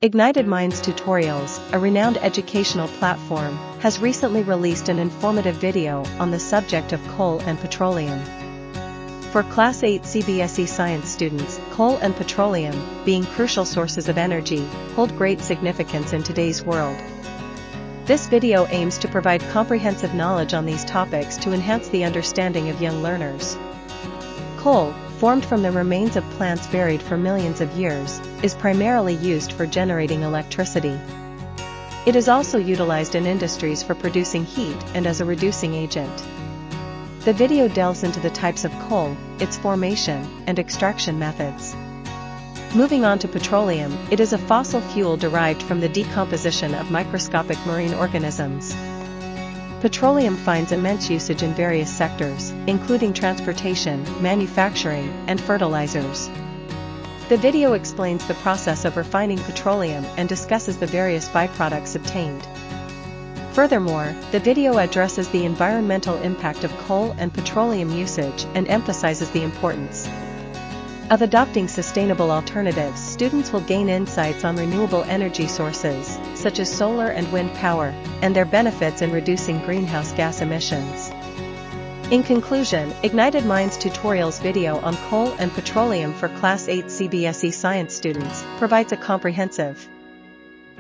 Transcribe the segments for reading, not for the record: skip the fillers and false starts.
Ignited Minds Tutorials, a renowned educational platform, has recently released an informative video on the subject of coal and petroleum. For Class 8 CBSE Science students, coal and petroleum, being crucial sources of energy, hold great significance in today's world. This video aims to provide comprehensive knowledge on these topics to enhance the understanding of young learners. Coal, formed from the remains of plants buried for millions of years, is primarily used for generating electricity. It is also utilized in industries for producing heat and as a reducing agent. The video delves into the types of coal, its formation, and extraction methods. Moving on to petroleum, it is a fossil fuel derived from the decomposition of microscopic marine organisms. Petroleum finds immense usage in various sectors, including transportation, manufacturing, and fertilizers. The video explains the process of refining petroleum and discusses the various byproducts obtained. Furthermore, the video addresses the environmental impact of coal and petroleum usage and emphasizes the importance of adopting sustainable alternatives. Students will gain insights on renewable energy sources, such as solar and wind power, and their benefits in reducing greenhouse gas emissions. In conclusion, Ignited Minds Tutorials video on coal and petroleum for Class 8 CBSE Science students provides a comprehensive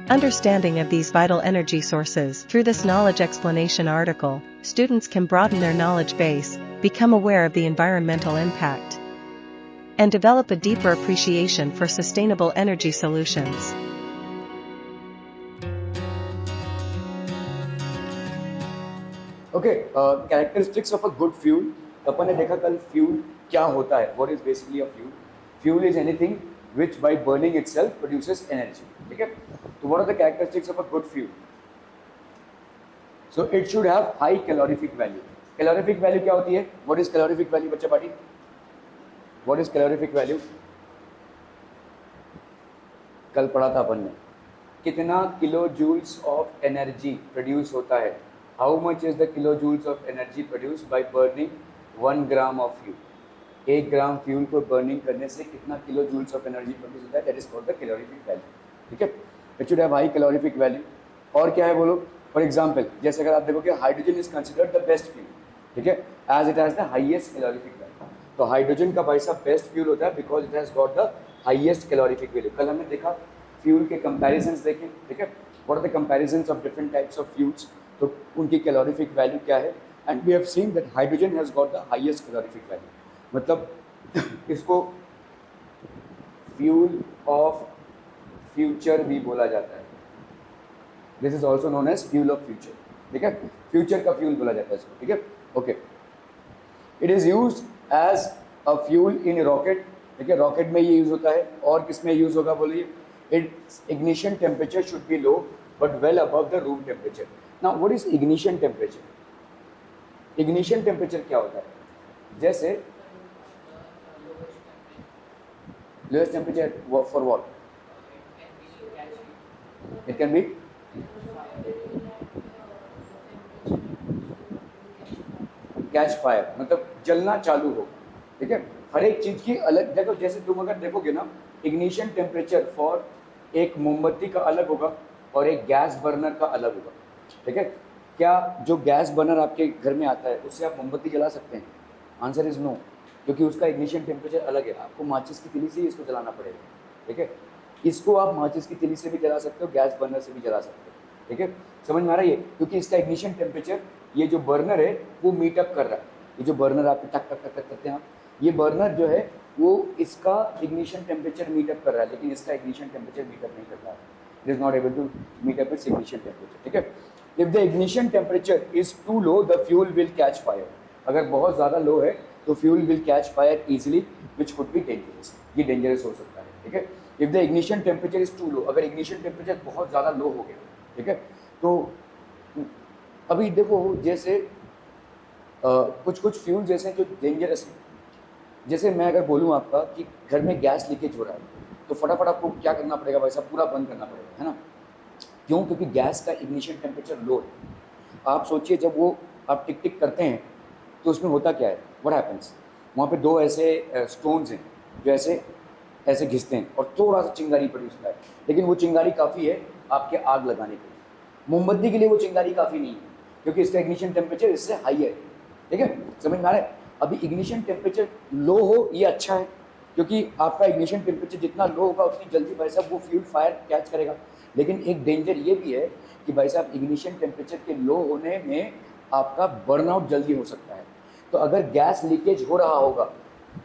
understanding of these vital energy sources. Through this knowledge explanation article, students can broaden their knowledge base, become aware of the environmental impact, and develop a deeper appreciation for sustainable energy solutions. Okay, characteristics of a good fuel. अपन ने देखा कल fuel क्या होता है. What is basically a fuel? Fuel is anything which by burning itself produces energy. ठीक है? So what are the characteristics of a good fuel? So it should have high calorific value. Calorific value क्या होती है? What is calorific value बच्चा पाटी? What is calorific value? कल पढ़ा था अपन ने. कितना kilo joules of energy produce होता है? How much is the kilojoules of energy produced by burning 1 gram of fuel? 1 gram fuel को बर्निंग करने से कितना kilo joules of energy produce होता है? That is called the calorific value. ठीक है, it should have high calorific value. और क्या है बोलो? फॉर एग्जांपल, जैसे अगर आप देखोगे hydrogen is considered the best fuel. ठीक है, as it has the highest calorific value. तो हाइड्रोजन का भाई साहब बेस्ट फ्यूल होता है because it has got the highest calorific value. कल हमने देखा फ्यूल के कंपैरिजंस देखे. ठीक है, what are the comparisons of different types of fuels, तो उनकी कैलोरीफिक वैल्यू क्या है. And we have seen that hydrogen has got the highest calorific value. मतलब इसको फ्यूल ऑफ फ्यूचर भी बोला जाता है. This is also known as fuel of future. ठीक है, फ्यूचर का फ्यूल बोला जाता है इसको. ठीक है, okay. It is use as a fuel in rocket. ठीक है, रॉकेट में ये यूज होता है. और किस में यूज होगा बोलिए? It's ignition temperature should be low but well above the room temperature. Now, what is ignition temperature? Ignition temperature क्या होता है? जैसे lowest temperature for what? It can be catch fire, मतलब जलना चालू हो. ठीक है, हर एक चीज की अलग देखो. जैसे तुम अगर देखोगे ना, ignition temperature फॉर एक मोमबत्ती का अलग होगा और एक गैस बर्नर का अलग होगा. ठीक है, क्या जो गैस बर्नर आपके घर में आता है उससे आप मोमबत्ती जला सकते हैं? आंसर इज नो, क्योंकि उसका इग्निशन टेम्परेचर अलग है. आपको माचिस की तिली से ही इसको जलाना पड़ेगा. ठीक है, इसको आप माचिस की तिली से भी जला सकते हो, गैस बर्नर से भी जला सकते हो. ठीक है, समझ में आ रहा है ये? क्योंकि इसका इग्निशन टेम्परेचर, ये जो बर्नर है वो मीटअप कर रहा है. ये जो बर्नर आप टक टक टक करते हैं, ये बर्नर जो है वो इसका इग्निशन टेम्परेचर मीटअप कर रहा है, लेकिन इसका इग्निशन टेम्परेचर मीटअप नहीं कर रहा है. It is not able to meet up its ignition temperature. ठीक है, if the ignition temperature is too low, the fuel will catch fire. अगर बहुत ज़्यादा लो है तो fuel will catch fire easily, which could be dangerous. ये dangerous हो सकता है. ठीक है, if the ignition temperature is too low, अगर ignition temperature बहुत ज़्यादा लो हो गया, ठीक है, तो अभी देखो जैसे कुछ कुछ फ्यूल जैसे जो डेंजरस है. जैसे मैं अगर बोलूँ आपका कि घर में गैस लीकेज हो रहा है, तो फटाफट आपको क्या करना पड़ेगा भाई साहब? पूरा बंद करना पड़ेगा, है ना? क्यों? क्योंकि गैस का इग्निशन टेम्परेचर लो है. आप सोचिए जब वो आप टिक टिक करते हैं तो उसमें होता क्या है? What happens? वहाँ पे दो ऐसे स्टोन्स हैं जो ऐसे ऐसे घिसते हैं और थोड़ा सा चिंगारी प्रोड्यूस होता है, लेकिन वो चिंगारी काफ़ी है आपके आग लगाने के लिए। मोमबत्ती के लिए वो चिंगारी काफ़ी नहीं है, क्योंकि इसका इग्निशन टेम्परेचर इससे हाई है। ठीक है, समझ में आ रहा है? अभी इग्निशन टेम्परेचर लो हो ये अच्छा है, क्योंकि आपका इग्निशन टेम्परेचर जितना लो होगा उतनी जल्दी भाई साहब वो फ्यूल फायर कैच करेगा। लेकिन एक डेंजर ये भी है कि भाई साहब इग्निशन टेम्परेचर के लो होने में आपका बर्नआउट जल्दी हो सकता है। तो अगर गैस लीकेज हो रहा होगा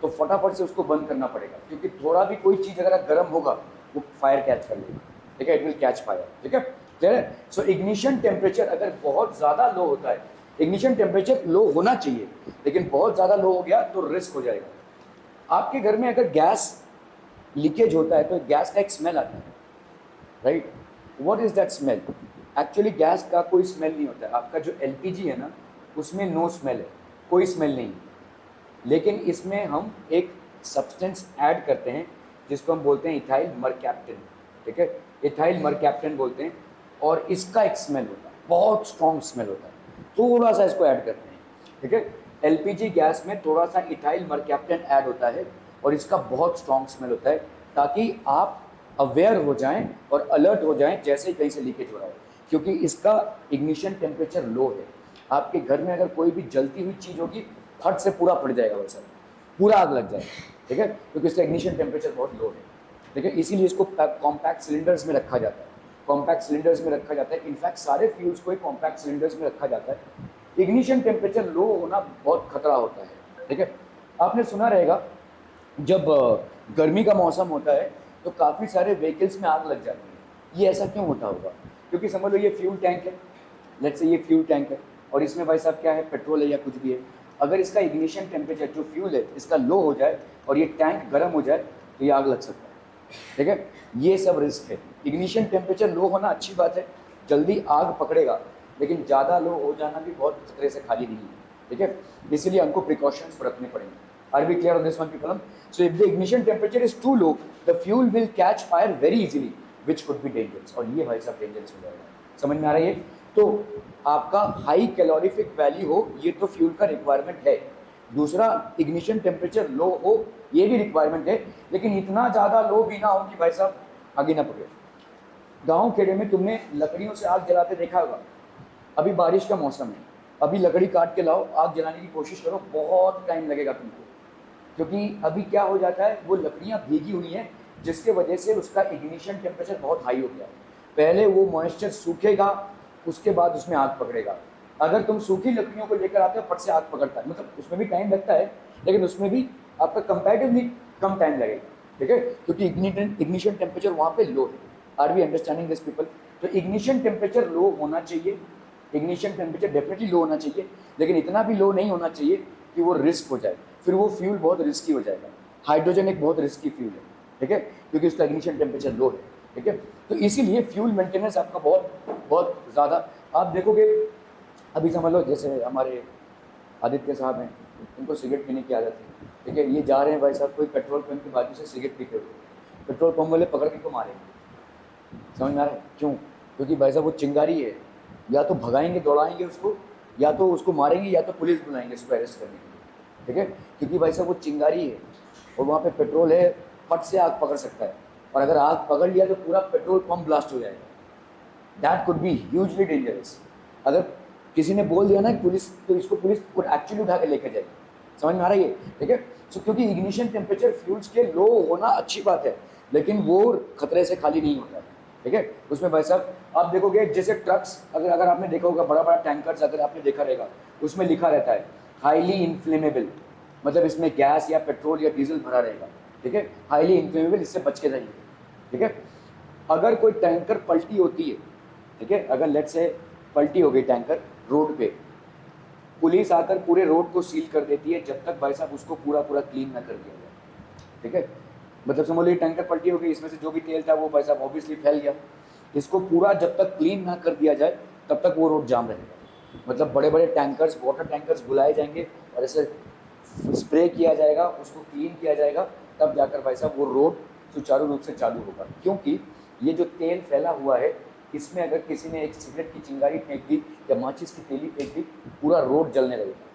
तो फटाफट से उसको बंद करना पड़ेगा, क्योंकि थोड़ा भी कोई चीज़ अगर गर्म होगा वो फायर कैच कर लेगा। ठीक है, इट विल कैच फायर। ठीक है, क्लियर है? सो इग्निशन टेम्परेचर अगर बहुत ज़्यादा लो होता है, इग्निशन टेम्परेचर लो होना चाहिए, लेकिन बहुत ज़्यादा लो हो गया तो रिस्क हो जाएगा। आपके घर में अगर गैस लीकेज होता है तो गैस का एक स्मेल आता है, right? What is that smell? Actually gas का कोई स्मेल नहीं होता है। आपका जो एलपीजी है ना, उसमें नो स्मेल है, कोई स्मेल नहीं। लेकिन इसमें हम एक सब्सटेंस ऐड करते हैं जिसको हम बोलते हैं इथाइल मरकैप्टन। ठीक है, इथाइल मरकैप्टन बोलते हैं, और इसका एक स्मेल होता है, बहुत स्ट्रॉन्ग स्मेल होता है। थोड़ा सा इसको ऐड करते हैं। ठीक है, एलपीजी गैस में थोड़ा सा इथाइल मरकैप्टन ऐड होता है और इसका बहुत स्ट्रॉन्ग स्मेल होता है, ताकि आप अवेयर हो जाएं और अलर्ट हो जाएं जैसे ही कहीं से लीकेज हो रहा है, क्योंकि इसका इग्निशन टेम्परेचर लो है। आपके घर में अगर कोई भी जलती हुई चीज़ होगी, फट से पूरा फट जाएगा, वैसा पूरा आग लग जाएगा। ठीक है, क्योंकि इसका इग्निशन टेम्परेचर बहुत लो है। ठीक है, इसीलिए इसको कॉम्पैक्ट सिलेंडर्स में रखा जाता है। कॉम्पैक्ट सिलेंडर्स में रखा जाता है। इनफैक्ट सारे फ्यूल्स को कॉम्पैक्ट सिलेंडर्स में रखा जाता है। इग्निशन टेम्परेचर लो होना बहुत खतरा होता है। ठीक है, आपने सुना रहेगा जब गर्मी का मौसम होता है तो काफ़ी सारे व्हीकल्स में आग लग जाती है। ये ऐसा क्यों होता होगा? क्योंकि समझ लो ये फ्यूल टैंक है, लेट्स से ये फ्यूल टैंक है, और इसमें भाई साहब क्या है, पेट्रोल है या कुछ भी है। अगर इसका इग्निशन टेम्परेचर जो फ्यूल है इसका लो हो जाए और ये टैंक गर्म हो जाए तो ये आग लग सकता है। ठीक है, ये सब रिस्क है। इग्निशन टेम्परेचर लो होना अच्छी बात है, जल्दी आग पकड़ेगा, लेकिन ज़्यादा लो हो जाना भी बहुत खतरे से खाली नहीं है। ठीक है, इसीलिए हमको प्रिकॉशंस बरतने पड़ेंगे। Are we clear on this one people? So if the ignition temperature is too low, the fuel will catch fire very easily, which could be dangerous. और ये भाई साहब डेंजरस हो जाएगा। समझ में आ रहा है? ये तो आपका हाई कैलोरीफिक वैल्यू हो, ये तो फ्यूल का रिक्वायरमेंट है। दूसरा, इग्निशन टेम्परेचर लो हो, ये भी रिक्वायरमेंट है, लेकिन इतना ज़्यादा लो भी ना हो कि भाई साहब आगे ना पकड़े। गांव खेड़े में तुमने लकड़ियों से आग जलाते देखा होगा। अभी बारिश का मौसम है, अभी लकड़ी काट के लाओ, आग जलाने की कोशिश करो, बहुत टाइम लगेगा तुमको, क्योंकि अभी क्या हो जाता है, वो लकड़ियाँ भीगी हुई हैं, जिसके वजह से उसका इग्निशन टेम्परेचर बहुत हाई हो गया है। पहले वो मॉइस्चर सूखेगा, उसके बाद उसमें आग पकड़ेगा। अगर तुम सूखी लकड़ियों को लेकर आते हो, फट से आग पकड़ता है, मतलब उसमें भी टाइम लगता है, लेकिन उसमें भी आपका कंपैरेटिवली कम टाइम लगेगा। ठीक है, क्योंकि इग्निशन टेम्परेचर वहाँ पे लो है। Are we understanding this people? तो इग्निशन टेम्परेचर लो होना चाहिए, इग्निशन टेम्परेचर डेफिनेटली लो होना चाहिए, लेकिन इतना भी लो नहीं होना चाहिए कि वो रिस्क हो जाए, फिर वो फ्यूल बहुत रिस्की हो जाएगा। हाइड्रोजन एक बहुत रिस्की फ्यूल है। ठीक है, क्योंकि उसका इग्निशन टेम्परेचर लो है। ठीक है, तो इसीलिए फ्यूल मेंटेनेंस आपका बहुत बहुत ज़्यादा। आप देखोगे, अभी समझ लो जैसे हमारे आदित्य साहब हैं, उनको सिगरेट पीने की आदत है। ठीक है, ये जा रहे हैं भाई साहब कोई पेट्रोल पंप के बाजू से सिगरेट पीते हुए, पेट्रोल पंप वाले पकड़ के को मारेंगे। समझ में आ रहा है? क्यों? क्योंकि भाई साहब वो चिंगारी है, या तो भगाएंगे दौड़ाएंगे उसको, या तो उसको मारेंगे, या तो पुलिस बुलाएंगे उसको अरेस्ट करने के लिए। ठीक है, क्योंकि भाई साहब वो चिंगारी है और वहाँ पे पेट्रोल है, फट से आग पकड़ सकता है, और अगर आग पकड़ लिया तो पूरा पेट्रोल पंप ब्लास्ट हो जाएगा। That could be hugely dangerous. अगर किसी ने बोल दिया ना पुलिस, तो इसको पुलिस कुड एक्चुअली उठा के लेकर जाएगी। समझ में आ रही है? ठीक है, सो क्योंकि इग्निशन टेम्परेचर फ्यूल्स के लो होना अच्छी बात है, लेकिन वो खतरे से खाली नहीं होता है। ठीक है, उसमें भाई साहब आप देखोगे जैसे ट्रक्स, अगर आपने देखा होगा, बड़ा बड़ा टैंकर्स अगर आपने देखा रहेगा, उसमें लिखा रहता है हाईली इन्फ्लेमेबल, मतलब इसमें गैस या पेट्रोल या डीजल भरा रहेगा। ठीक है, हाईली इन्फ्लेमेबल, इससे बच के रहिए। ठीक है, अगर कोई टैंकर पलटी होती है, ठीक है, अगर लेट्स से पलटी हो गई टैंकर रोड पे, पुलिस आकर पूरे रोड को सील कर देती है जब तक भाई साहब उसको पूरा क्लीन ना कर दिया जाए। ठीक है, मतलब समझ लीजिए टैंकर पलटी हो गई, इसमें से जो भी तेल था वो भाई साहब ऑब्वियसली फैल गया, इसको पूरा जब तक क्लीन ना कर दिया जाए तब तक वो रोड जाम रहेगा। मतलब बड़े बड़े टैंकर्स, वाटर टैंकर्स बुलाए जाएंगे और ऐसे स्प्रे किया जाएगा, उसको क्लीन किया जाएगा, तब जाकर भाई साहब वो रोड सुचारू रूप से चालू होगा। क्योंकि ये जो तेल फैला हुआ है, इसमें अगर किसी ने एक सिगरेट की चिंगारी फेंक दी या माचिस की तेली फेंक दी, पूरा रोड जलने लगेगा,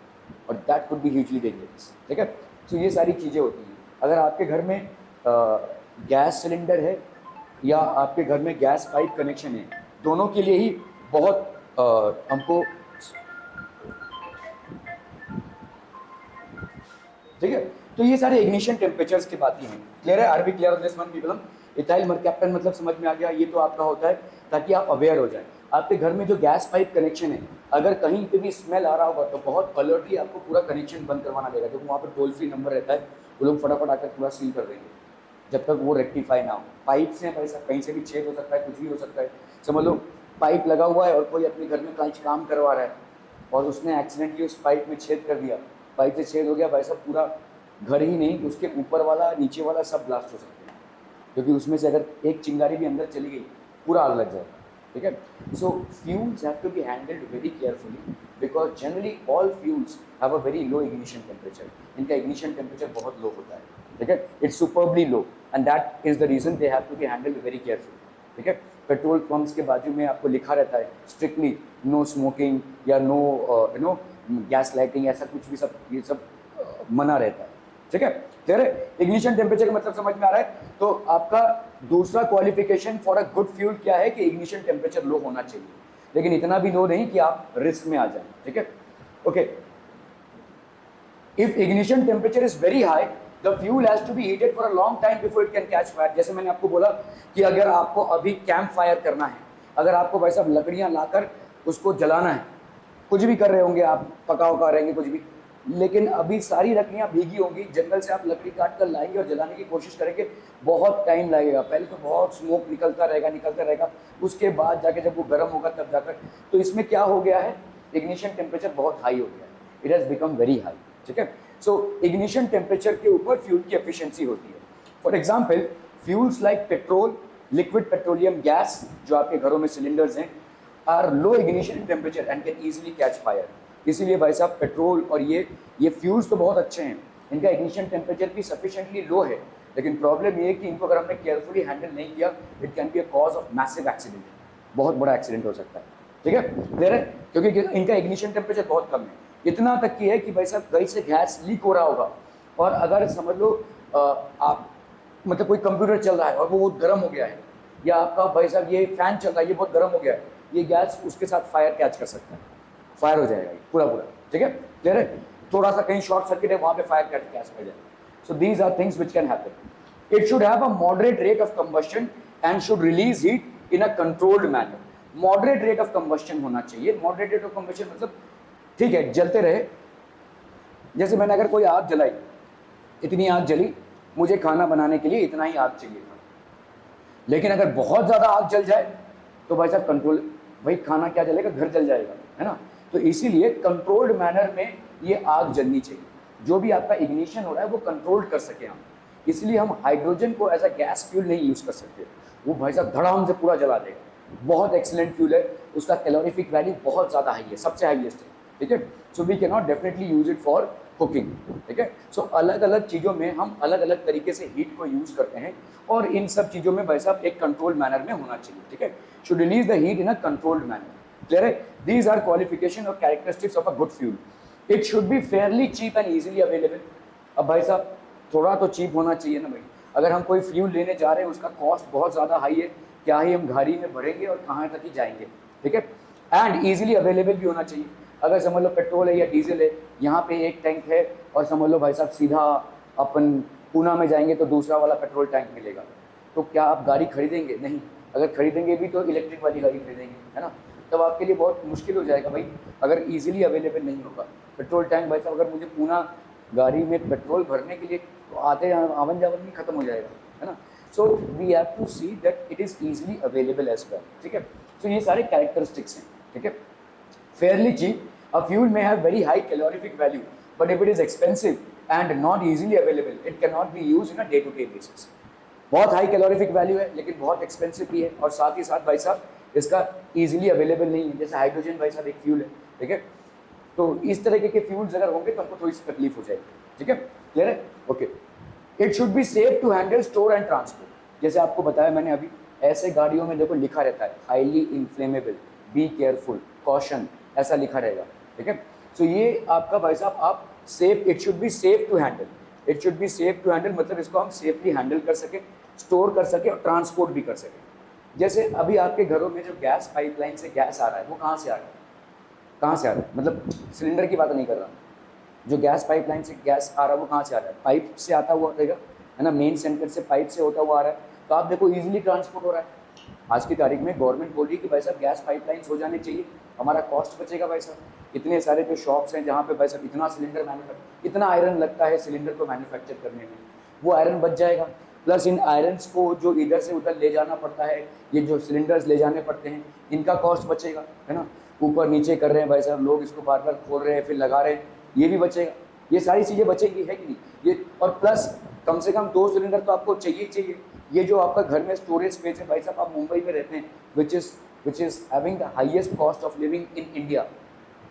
और that could be hugely dangerous. ठीक है, तो ये सारी चीज़ें होती हैं। अगर आपके घर में गैस सिलेंडर है या आपके घर में गैस पाइप कनेक्शन है, दोनों के लिए ही बहुत हमको, ठीक है। तो ये सारे इग्निशन टेम्परेचर्स की बातें हैं। क्लियर है? Are we clear on this one people? Ethyl mercaptan मतलब समझ में आ गया। ये तो आपका होता है ताकि आप अवेयर हो जाए। आपके घर में जो गैस पाइप कनेक्शन है, अगर कहीं पे भी स्मेल आ रहा होगा तो बहुत अलर्टली आपको पूरा कनेक्शन बंद करवाना पड़ेगा, क्योंकि वहाँ पर टोल फ्री नंबर रहता है, वो लोग फटाफट आकर पूरा सील कर देंगे जब तक वो रेक्टिफाई ना हो। पाइप से भाई साहब कहीं से भी छेद हो सकता है, कुछ भी हो सकता है। समझ लो पाइप लगा हुआ है और कोई अपने घर में कुछ काम करवा रहा है और उसने एक्सीडेंटली उस पाइप में छेद कर दिया, पाइप से छेद हो गया, भाई साहब पूरा घर ही नहीं, उसके ऊपर वाला नीचे वाला सब ब्लास्ट हो सकते हैं, क्योंकि उसमें से अगर एक चिंगारी भी अंदर चली गई पूरा आग लग जाएगा। ठीक है? So fuels have to be handled very carefully because generally all fuels have a very low ignition temperature. इनका इग्निशन टेम्परेचर बहुत लो होता है। ठीक है? It's superbly low and that is the reason they have to be handled very carefully. ठीक है? Petrol pumps के बाजू में आपको लिखा रहता है स्ट्रिक्टली नो स्मोकिंग या नो गैस लाइटिंग, ऐसा कुछ भी, सब ये सब मना रहता है। ठीक है? क्लियर है? इग्निशन टेम्परेचर का मतलब समझ में आ रहा है? तो आपका दूसरा qualification for a good fuel क्या है कि इग्निशन टेम्परेचर लो होना चाहिए, लेकिन इतना भी लो नहीं कि आप रिस्क में आ जाए। ठीक है? Okay, if ignition temperature is very high the fuel has to be heated for a long time before it can catch fire. जैसे मैंने आपको बोला कि अगर आपको अभी कैंप फायर करना है, अगर आपको भाई साहब लकड़ियां लाकर उसको जलाना है, कुछ भी कर रहे होंगे आप, पका उका रहेंगे कुछ भी, लेकिन अभी सारी लकड़ियां भीगी होंगी, जंगल से आप लकड़ी काट कर लाएंगे और जलाने की कोशिश करेंगे, बहुत टाइम लगेगा। पहले तो बहुत स्मोक निकलता रहेगा, उसके बाद जाके जब वो गर्म होगा तब जाकर, तो इसमें क्या हो गया है, इग्निशन टेम्परेचर बहुत हाई हो गया है, it has become very high. ठीक है? सो इग्निशन टेम्परेचर के ऊपर फ्यूल की एफिशिएंसी होती है। For example fuels like petrol, liquid petroleum gas जो आपके घरों में सिलेंडर्स हैं, are low ignition temperature and can easily catch fire. इसीलिए भाई साहब पेट्रोल और ये फ्यूल्स तो बहुत अच्छे हैं, इनका इग्निशन टेम्परेचर भी सफिशिएंटली लो है, लेकिन प्रॉब्लम ये है कि इनको अगर हमने केयरफुली हैंडल नहीं किया, it can be a cause of massive accident, बहुत बड़ा एक्सीडेंट हो सकता है। ठीक है? क्लियर है? क्योंकि इनका इग्निशन टेम्परेचर बहुत कम है, इतना तक की है कि भाई साहब कहीं से गैस लीक हो रहा होगा और अगर समझ लो आप मतलब कोई कंप्यूटर चल रहा है और वो बहुत गर्म हो गया है, या आपका भाई साहब ये फैन चल रहा है, ये बहुत गर्म हो गया है, ये गैस उसके साथ फायर कैच कर सकता है, फायर हो जाएगा पूरा। ठीक है? क्लियर है? थोड़ा सा कहीं शॉर्ट सर्किट है, वहां पे फायर कैच कर जाएगा। So these are things which can happen. It should have a moderate rate of combustion and should release heat in a controlled manner. Moderate rate of combustion होना चाहिए। Moderate rate of combustion मतलब ठीक है जलते रहे, जैसे मैंने अगर कोई आग जलाई, इतनी आग जली, मुझे खाना बनाने के लिए इतना ही आग चाहिए था, लेकिन अगर बहुत ज्यादा आग जल जाए तो भाई साहब कंट्रोल, भाई खाना क्या जलेगा, घर जल जाएगा, है ना? तो इसीलिए कंट्रोल्ड मैनर में ये आग जलनी चाहिए, जो भी आपका इग्निशन हो रहा है वो कंट्रोल कर सके हम। इसलिए हम हाइड्रोजन को एज अ गैस फ्यूल नहीं यूज कर सकते, वो भाई साहब धड़ाम से पूरा जला देगा। बहुत एक्सीलेंट फ्यूल है, उसका कैलोरीफिक वैल्यू बहुत ज़्यादा हाई है, सबसे हाईएस्ट है। ठीक है? So we can not definitely use it for cooking. ठीक है? सो अलग अलग चीज़ों में हम अलग अलग तरीके से हीट को यूज करते हैं, और इन सब चीज़ों में भाई साहब एक कंट्रोल मैनर में होना चाहिए। ठीक है? Should release the heat in a controlled manner. Clear है? दीज आर क्वालिफिकेशन और characteristics of a good fuel. It should be fairly cheap and easily available. अब भाई साहब थोड़ा तो चीप होना चाहिए ना भाई, अगर हम कोई फ्यूल लेने जा रहे हैं उसका कॉस्ट बहुत ज़्यादा हाई है, क्या ही हम गाड़ी में भरेंगे और कहाँ तक ही जाएंगे। ठीक है? एंड ईजिली अवेलेबल भी होना चाहिए। अगर समझ लो पेट्रोल है या डीजल है, यहाँ पे एक टैंक है और समझ लो भाई साहब सीधा अपन पूना में जाएंगे तो दूसरा वाला पेट्रोल टैंक मिलेगा, तो क्या आप गाड़ी खरीदेंगे? नहीं। अगर खरीदेंगे भी तो इलेक्ट्रिक वाली गाड़ी खरीदेंगे, है ना? तब आपके लिए बहुत मुश्किल हो जाएगा भाई, अगर इजीली अवेलेबल नहीं होगा पेट्रोल टैंक। भाई साहब अगर मुझे पूना गाड़ी में पेट्रोल भरने के लिए तो आते आवन जावन में खत्म हो जाएगा, है ना? So we have to see that it is easily available as well. ठीक है? सो ये सारे कैरेक्टरिस्टिक्स हैं। ठीक है? Fairly cheap, a fuel may have very high calorific value, but if it is expensive and not easily available, it cannot be used in a day-to-day basis. बहुत high calorific value है लेकिन बहुत expensive भी है, और साथ ही साथ भाई साहब इसका इजीली अवेलेबल नहीं है। जैसे हाइड्रोजन भाई साहब एक फ्यूल है। ठीक है? तो इस तरह के फ्यूल्स अगर होंगे तो हमको थोड़ी सी तकलीफ हो जाएगी। ठीक है? क्लियर है? Okay. It should be safe to handle, store and transport. जैसे आपको बताया मैंने अभी, ऐसे गाड़ियों में देखो लिखा रहता है highly inflammable, be careful, caution, ऐसा लिखा रहेगा। ठीक है? सो ये आपका भाई साहब आप safe, it should be safe to handle, it should be safe to handle, मतलब इसको हम सेफली हैंडल कर सकें, स्टोर कर सकें और ट्रांसपोर्ट भी कर सकें। जैसे अभी आपके घरों में जो गैस पाइपलाइन से गैस आ रहा है वो कहाँ से आ रहा है, कहाँ से आ रहा है, मतलब सिलेंडर की बात नहीं कर रहा, जो गैस पाइपलाइन से गैस आ रहा है वो कहाँ से आ रहा है, पाइप से आता हुआ रहेगा, है ना, मेन सेंटर से पाइप से होता हुआ आ रहा है। तो आप देखो ईजिली ट्रांसपोर्ट हो रहा है। आज की तारीख में गवर्नमेंट बोल रही है कि भाई साहब गैस पाइपलाइंस हो जाने चाहिए, हमारा कॉस्ट बचेगा भाई साहब। इतने सारे जो शॉप्स हैं जहाँ पे भाई साहब इतना सिलेंडर इतना आयरन लगता है सिलेंडर को मैन्युफैक्चर करने में, वो आयरन बच जाएगा। प्लस इन आयरन्स को जो इधर से उधर ले जाना पड़ता है, ये जो सिलेंडर्स ले जाने पड़ते हैं, इनका कॉस्ट बचेगा, है ना। ऊपर नीचे कर रहे हैं भाई साहब लोग, इसको बार बार खोल रहे हैं फिर लगा रहे हैं, ये भी बचेगा। ये सारी चीज़ें बचेगी, है कि नहीं ये। और प्लस कम से कम 2 सिलेंडर तो आपको चाहिए। ये जो आपका घर में स्टोरेज स्पेस है भाई साहब, आप मुंबई में रहते हैं, which is having the highest cost of living in India,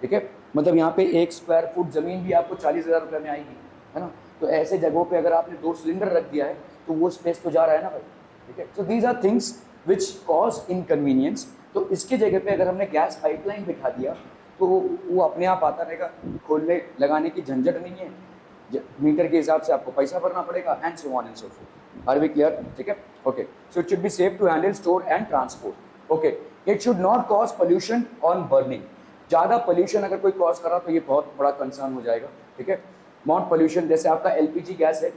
ठीक है। मतलब यहाँ पे 1 स्क्वायर फुट ज़मीन भी आपको 40,000 रुपये में आएगी, है ना। तो ऐसे जगहों पे अगर आपने 2 सिलेंडर रख दिया है तो वो स्पेस तो जा रहा है ना भाई, ठीक है। So these are things which cause inconvenience. तो इसकी जगह पे अगर हमने गैस पाइपलाइन बिठा दिया तो वो अपने आप आता रहेगा, खोलने लगाने की झंझट नहीं है, मीटर के हिसाब से आपको पैसा भरना पड़ेगा, and so on and so forth. Are we clear, ठीक है, okay. So it should be safe to handle, store and transport, okay. It should not cause pollution on burning. ज़्यादा पोल्यूशन अगर कोई कॉज करा तो ये बहुत बड़ा कंसर्न हो जाएगा, ठीक है। नॉट पोल्यूशन, जैसे आपका एलपीजी गैस है,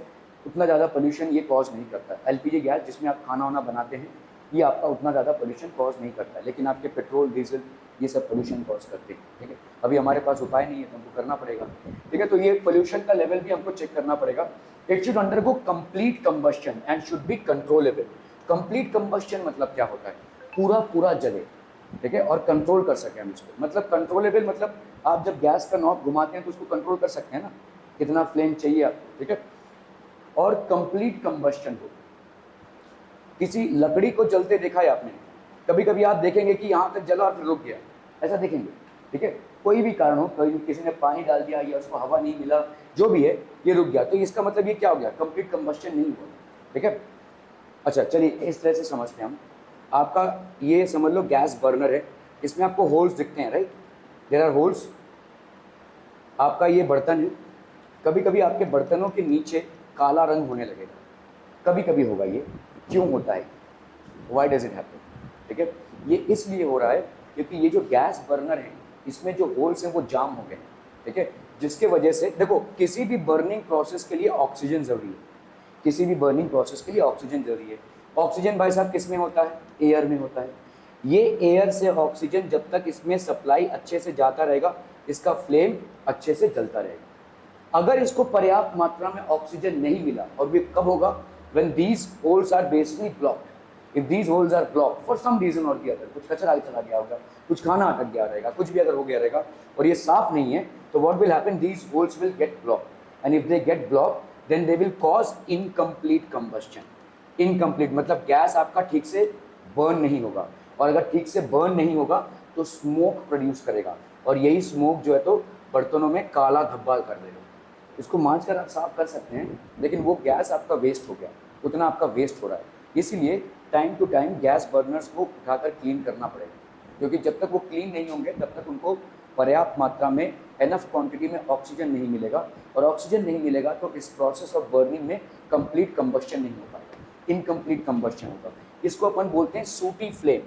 उतना ज़्यादा पोल्यूशन ये कॉज नहीं करता। एलपीजी गैस जिसमें आप खाना वाना बनाते हैं, ये आपका उतना ज़्यादा पोल्यूशन कॉज नहीं करता, लेकिन आपके पेट्रोल डीजल ये सब पोल्यूशन कॉज करते हैं, ठीक है। अभी हमारे पास उपाय नहीं है तो हमको करना पड़ेगा, ठीक है। तो ये पोल्यूशन का लेवल भी हमको चेक करना पड़ेगा। It should undergo complete combustion and should be controllable. Complete combustion मतलब क्या होता है, पूरा जले, ठीक है, और कंट्रोल कर सकें हम इसको। मतलब कंट्रोलेबल मतलब आप जब गैस का नॉब घुमाते हैं तो उसको कंट्रोल कर सकते हैं ना, कितना फ्लेम चाहिए आपको, ठीक है। और कंप्लीट कंबस्शन हो। किसी लकड़ी को जलते देखा है आपने, कभी कभी आप देखेंगे कि यहाँ तक जला और फिर रुक गया, ऐसा देखेंगे, ठीक है। कोई भी कारण हो, कभी किसी ने पानी डाल दिया या उसको हवा नहीं मिला, जो भी है ये रुक गया, तो इसका मतलब ये क्या हो गया, कंप्लीट कंबस्शन नहीं हुआ, ठीक है। अच्छा चलिए इस तरह से समझते हैं हम। आपका ये समझ लो गैस बर्नर है, इसमें आपको होल्स दिखते हैं, राइट, देयर आर होल्स। आपका ये बर्तन है, कभी कभी आपके बर्तनों के नीचे काला रंग होने लगेगा, कभी कभी होगा। ये क्यों होता है, वाई डज इट हैपन, ठीक है। ये इसलिए हो रहा है क्योंकि ये जो गैस बर्नर है इसमें जो होल्स हैं वो जाम हो गए, ठीक है, जिसके वजह से देखो किसी भी बर्निंग प्रोसेस के लिए ऑक्सीजन जरूरी है, किसी भी बर्निंग प्रोसेस के लिए ऑक्सीजन जरूरी है। ऑक्सीजन भाई साहब किस में होता है, एयर में होता है। ये एयर से ऑक्सीजन जब तक इसमें सप्लाई अच्छे से जाता रहेगा, इसका फ्लेम अच्छे से जलता रहेगा। अगर इसको पर्याप्त मात्रा में ऑक्सीजन नहीं मिला, और ये कब होगा, when these holes are basically blocked, if these holes are blocked for some reason or the other, कुछ कचरा चला गया होगा, कुछ खाना अटक गया रहेगा, कुछ भी अगर हो गया रहेगा और ये साफ नहीं है, तो what will happen, these holes will get blocked, and if they get blocked then they will cause incomplete combustion। Incomplete मतलब गैस आपका ठीक से बर्न नहीं होगा, और अगर ठीक से बर्न नहीं होगा तो स्मोक प्रोड्यूस करेगा, और यही स्मोक जो है तो बर्तनों में काला धब्बा कर देगा। इसको मांझ कर आप साफ कर सकते हैं, लेकिन वो गैस आपका वेस्ट हो गया, उतना आपका वेस्ट हो रहा है। इसीलिए time to time gas burners को उठाकर क्लीन करना पड़ेगा, क्योंकि जब तक वो क्लीन नहीं होंगे तब तक उनको पर्याप्त मात्रा में एनफ क्वांटिटी में ऑक्सीजन नहीं मिलेगा, और ऑक्सीजन नहीं मिलेगा तो इस प्रोसेस ऑफ बर्निंग में कंप्लीट कंबस्शन नहीं हो पाएगा, इनकम्प्लीट कंबस्शन होगा। इसको अपन बोलते हैं sooty flame,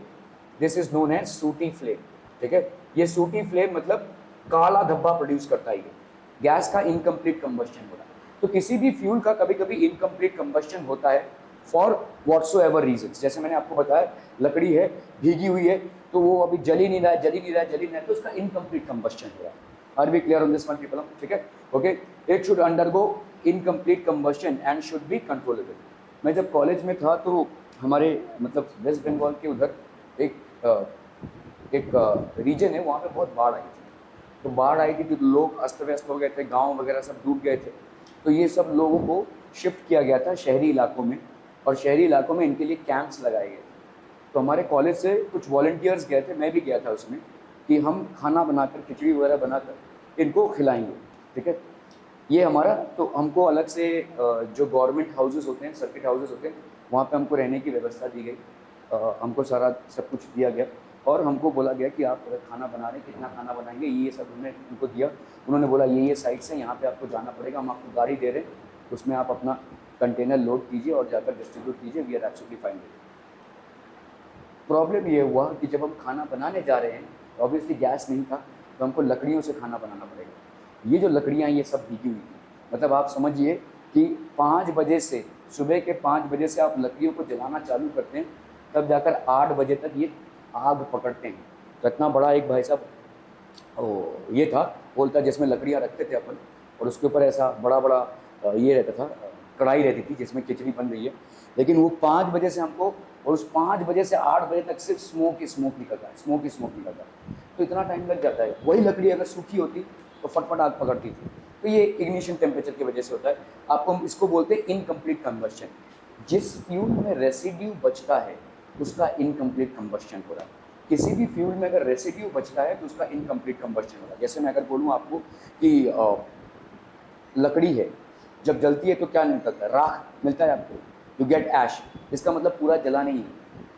this is known as sooty flame, ठीक है। ये सूटी फ्लेम मतलब काला धब्बा प्रोड्यूस करता है, ये गैस का इनकम्प्लीट कंबस्शन हो रहा है। तो किसी भी फ्यूल का कभी कभी इनकम्प्लीट कंबस्शन होता है फॉर व्हाट्सोएवर रीजंस। जैसे मैंने आपको बताया लकड़ी है, भीगी हुई है, तो वो अभी जल ही नहीं रहा है, तो उसका इनकम्प्लीट कंबस्शन हो रहा है। Are we clear on this one people, ठीक है, okay. It should undergo incomplete combustion and should be controllable. मैं जब कॉलेज में था तो हमारे मतलब वेस्ट बंगाल के उधर एक रीजन है, वहाँ पे बहुत बाढ़ आई थी। तो बाढ़ आई थी तो लोग अस्त व्यस्त हो गए थे, गांव वगैरह सब डूब गए थे। तो ये सब लोगों को शिफ्ट किया गया था शहरी इलाकों में, और शहरी इलाकों में इनके लिए कैंप्स लगाए गए थे। तो हमारे कॉलेज से कुछ वॉलंटियर्स गए थे, मैं भी गया था उसमें, कि हम खाना बनाकर, खिचड़ी वगैरह बनाकर इनको खिलाएंगे, ठीक है। ये हमारा, तो हमको अलग से जो गवर्नमेंट हाउसेस होते हैं, सर्किट हाउसेस होते हैं, वहाँ पे हमको रहने की व्यवस्था दी गई, हमको सारा सब कुछ दिया गया, और हमको बोला गया कि आप अगर खाना बना रहे हैं, कितना खाना बनाएंगे, ये सब हमने उनको दिया। उन्होंने बोला ये साइट्स हैं, यहाँ पे आपको जाना पड़ेगा, हम आपको गाड़ी दे रहे हैं, उसमें आप अपना कंटेनर लोड कीजिए और जाकर डिस्ट्रीब्यूट कीजिए, we are absolutely fine. Problem ये हुआ कि जब हम खाना बनाने जा रहे हैं, ऑब्वियसली गैस नहीं था, तो हमको लकड़ियों से खाना बनाना पड़ेगा। ये जो लकड़ियाँ ये सब भीगी हुई थी, मतलब आप समझिए कि 5 बजे से, सुबह के 5 बजे से आप लकड़ियों को जलाना चालू करते हैं, तब जाकर 8 बजे तक ये आग पकड़ते हैं। तो इतना बड़ा एक भाई साहब ये था बोलता, जिसमें लकड़ियाँ रखते थे अपन, और उसके ऊपर ऐसा बड़ा बड़ा ये रहता था, कढ़ाई रहती थी जिसमें खिचड़ी बन रही है। लेकिन वो 5 बजे से हमको, और उस 5 बजे से 8 बजे तक सिर्फ स्मोक ही स्मोक निकलता है, स्मोक ही स्मोक निकलता है। तो इतना टाइम लग जाता है। वही लकड़ी अगर सूखी होती तो फटफट आग पकड़ती थी। तो ये इग्निशन टेम्परेचर की वजह से होता है। आपको हम इसको बोलते हैं इनकम्प्लीट कम्बस्शन। जिस फ्यूल में रेसिड्यू बचता है उसका इनकम्प्लीट कम्बस्शन हो रहा है। किसी भी फ्यूल में अगर रेसिड्यू बचता है तो उसका इनकम्प्लीट कम्बस्शन हो रहा है। जैसे मैं अगर बोलूँ आपको कि लकड़ी है, जब जलती है तो क्या निकलता है, राख मिलता है आपको, यू गेट ऐश। इसका मतलब पूरा जला नहीं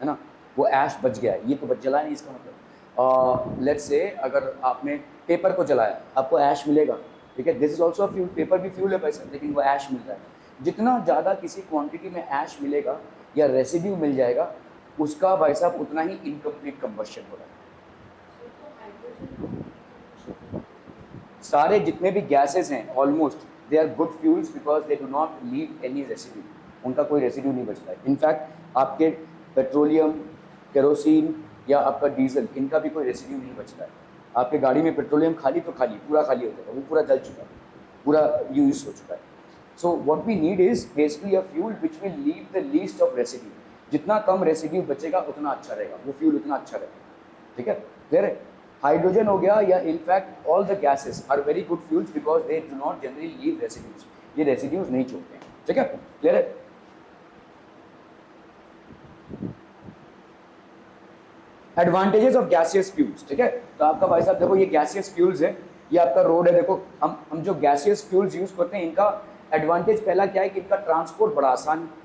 है ना, वो ऐश बच गया है, ये तो बच जला नहीं इसका मतलब। लेट्स से अगर आपने पेपर को जलाया, आपको ऐश मिलेगा, ठीक है, this is also fuel, paper भी फ्यूल है पैसा, लेकिन वो ऐश मिलता है। जितना ज़्यादा किसी क्वांटिटी में ऐश मिलेगा या रेसिड्यू मिल जाएगा, उसका भाई साहब उतना ही इनकम्प्लीट कम्बस्शन हो रहा है। सारे जितने भी गैसेस हैं almost they are good fuels because they do not leave any residue, उनका कोई रेसिड्यू नहीं बचता है। इनफैक्ट आपके पेट्रोलियम, केरोसिन या आपका डीजल, इनका भी कोई रेसिड्यू नहीं बचता है। आपके गाड़ी में पेट्रोलियम खाली तो खाली, पूरा खाली हो जाएगा, वो पूरा जल चुका है, पूरा यूज हो चुका है। So what we need is basically a fuel which will leave the least of residue. जितना कम रेसिड्यू बचेगा उतना अच्छा रहेगा, वो फ्यूल उतना अच्छा रहेगा, ठीक है, क्लियर है। हाइड्रोजन हो गया या in fact all the gases are very good fuels because they do not generally leave residues, ये रेसिड्यूज नहीं छोड़ते हैं, ठीक है, क्लियर है। एडवांटेजेस ऑफ गैसियस फ्यूल्स, ठीक है। तो आपका भाई साहब देखो ये गैसियस फ्यूल्स है, ये आपका रोड है, देखो हम जो गैसियस फ्यूल्स यूज करते हैं, इनका एडवांटेज पहला क्या है कि इनका ट्रांसपोर्ट बड़ा आसान है।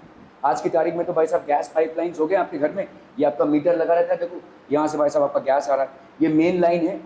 आज की तारीख में तो भाई साहब गैस पाइपलाइंस हो गए आपके घर में, ये आपका मीटर लगा रहता है, देखो यहाँ से भाई साहब आपका गैस आ रहा है, ये मेन लाइन है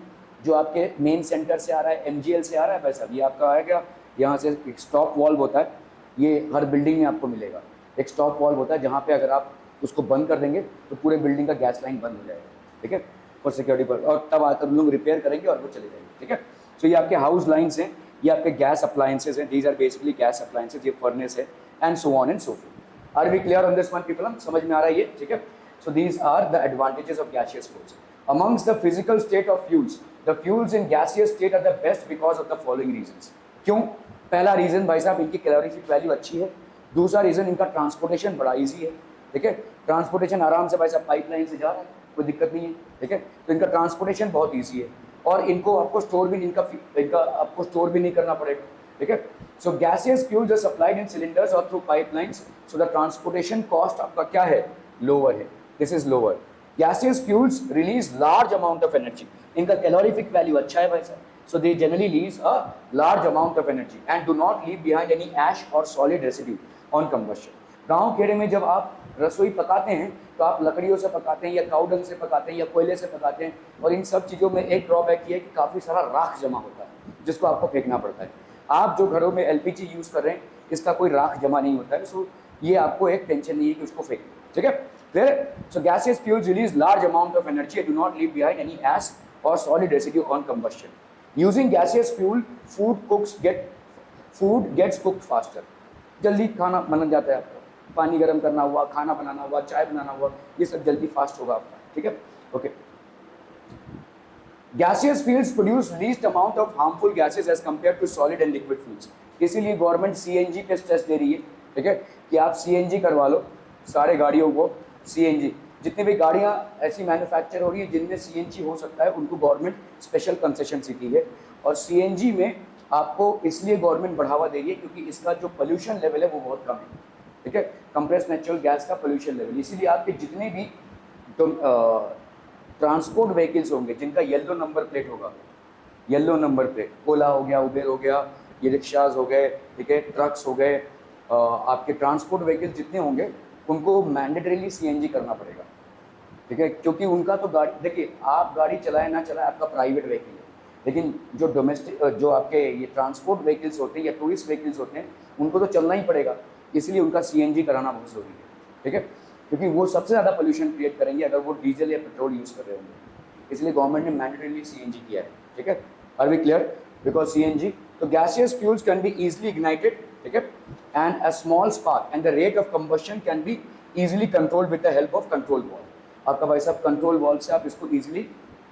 जो आपके मेन सेंटर से आ रहा है, MGL से आ रहा है भाई साहब, ये आपका आएगा यहाँ से। एक स्टॉप वाल्व होता है, ये हर बिल्डिंग में आपको मिलेगा, एक स्टॉप वाल्व होता है जहाँ पे अगर आप उसको बंद कर देंगे तो पूरे बिल्डिंग का गैस लाइन बंद हो जाएगा, ठीक है, फॉर सिक्योरिटी पर, और तब आकर लोग रिपेयर करेंगे और वो चले जाएंगे, ठीक है। सो ये आपके हाउस लाइन्स हैं, ये आपके गैस अप्लायंसेज हैं, these are basically gas appliances, ये फर्नेस है and so on and so forth. Are we clear on this one people, समझ में आ रहा है ये, ठीक है। So these are the advantages of gaseous fuels. Amongst the physical state of fuels, the fuels in gaseous state are the best because of the following reasons. क्यों? पहला रीजन भाई साहब इनकी कैलोरीफिक वैल्यू अच्छी है, दूसरा रीजन इनका transportation बड़ा ईजी है, ठीक है, ट्रांसपोर्टेशन आराम से भाई साहब पाइपलाइन से जा रहा है, कोई दिक्कत नहीं है, ठीक है, तो इनका ट्रांसपोर्टेशन बहुत ईजी है, और इनको आपको स्टोर भी इनका आपको स्टोर भी नहीं करना पड़ेगा, ठीक है। So gaseous fuels are supplied in cylinders और through pipelines, so the transportation cost आपका क्या है, लोअर है, this is lower. Gaseous fuels release large amount of energy, इनका कैलोरीफिक वैल्यू अच्छा है भाई साहब, so they generally release a large amount of energy and do not leave behind any ash or solid residue on combustion। गांव खेड़े में जब आप रसोई पकाते हैं तो आप लकड़ियों से पकाते हैं या काउडंग से पकाते हैं या कोयले से पकाते हैं, और इन सब चीज़ों में एक ड्रॉबैक ये है कि काफ़ी सारा राख जमा होता है जिसको आपको फेंकना पड़ता है। आप जो घरों में LPG यूज़ कर रहे हैं इसका कोई राख जमा नहीं होता है, सो ये आपको एक टेंशन नहीं है कि उसको फेंकें, ठीक है, clear. So gaseous fuels release large amount of energy, do not leave behind any ash or solid residue on combustion। Using gaseous fuel, food gets cooked faster। जल्दी खाना बन जाता है आपका, पानी गर्म करना हुआ, खाना बनाना हुआ, चाय बनाना हुआ, ये सब जल्दी फास्ट होगा आपका, ठीक है, okay. Gaseous fuels produce least amount of harmful gases as compared to solid and liquid fuels। इसीलिए गवर्नमेंट CNG पे स्ट्रेस दे रही है, ठीक है, कि आप CNG करवा लो सारे गाड़ियों को, CNG जितनी भी गाड़ियाँ ऐसी मैन्युफैक्चर हो रही है जिनमें CNG हो सकता है उनको गवर्नमेंट स्पेशल कंसेशन देती है, और CNG में आपको इसलिए गवर्नमेंट बढ़ावा दे रही है क्योंकि इसका जो पोल्यूशन लेवल है वो बहुत कम है, ठीक है, कंप्रेस्ड नेचुरल गैस का पोल्यूशन लेवल। इसीलिए आपके जितने भी ट्रांसपोर्ट व्हीकल्स होंगे जिनका येलो नंबर प्लेट होगा, येलो नंबर प्लेट, ओला हो गया, उबेर हो गया, ये रिक्शाज हो गए, ठीक है, ट्रक्स हो गए, आपके ट्रांसपोर्ट व्हीकल्स जितने होंगे उनको मैंडेटरीली CNG करना पड़ेगा, ठीक है, क्योंकि उनका तो गाड़ी, देखिए आप गाड़ी चलाए ना चलाए आपका प्राइवेट व्हीकल है, लेकिन जो डोमेस्टिक जो आपके ये ट्रांसपोर्ट व्हीकल्स होते हैं या टूरिस्ट व्हीकल्स होते हैं उनको तो चलना ही पड़ेगा, इसलिए उनका CNG कराना बहुत ज़रूरी है, ठीक है, क्योंकि वो सबसे ज़्यादा पोल्यूशन क्रिएट करेंगे अगर वो डीजल या पेट्रोल यूज़ कर रहे होंगे, इसलिए गवर्नमेंट ने मैंडेटरीली CNG किया है, ठीक है। Are we clear? Because CNG, तो gaseous fuels can be easily ignited, ठीक है, and a small spark and the rate of combustion can be easily controlled with the help of control valve. आपका भाई साहब कंट्रोल वॉल्व से आप इसको easily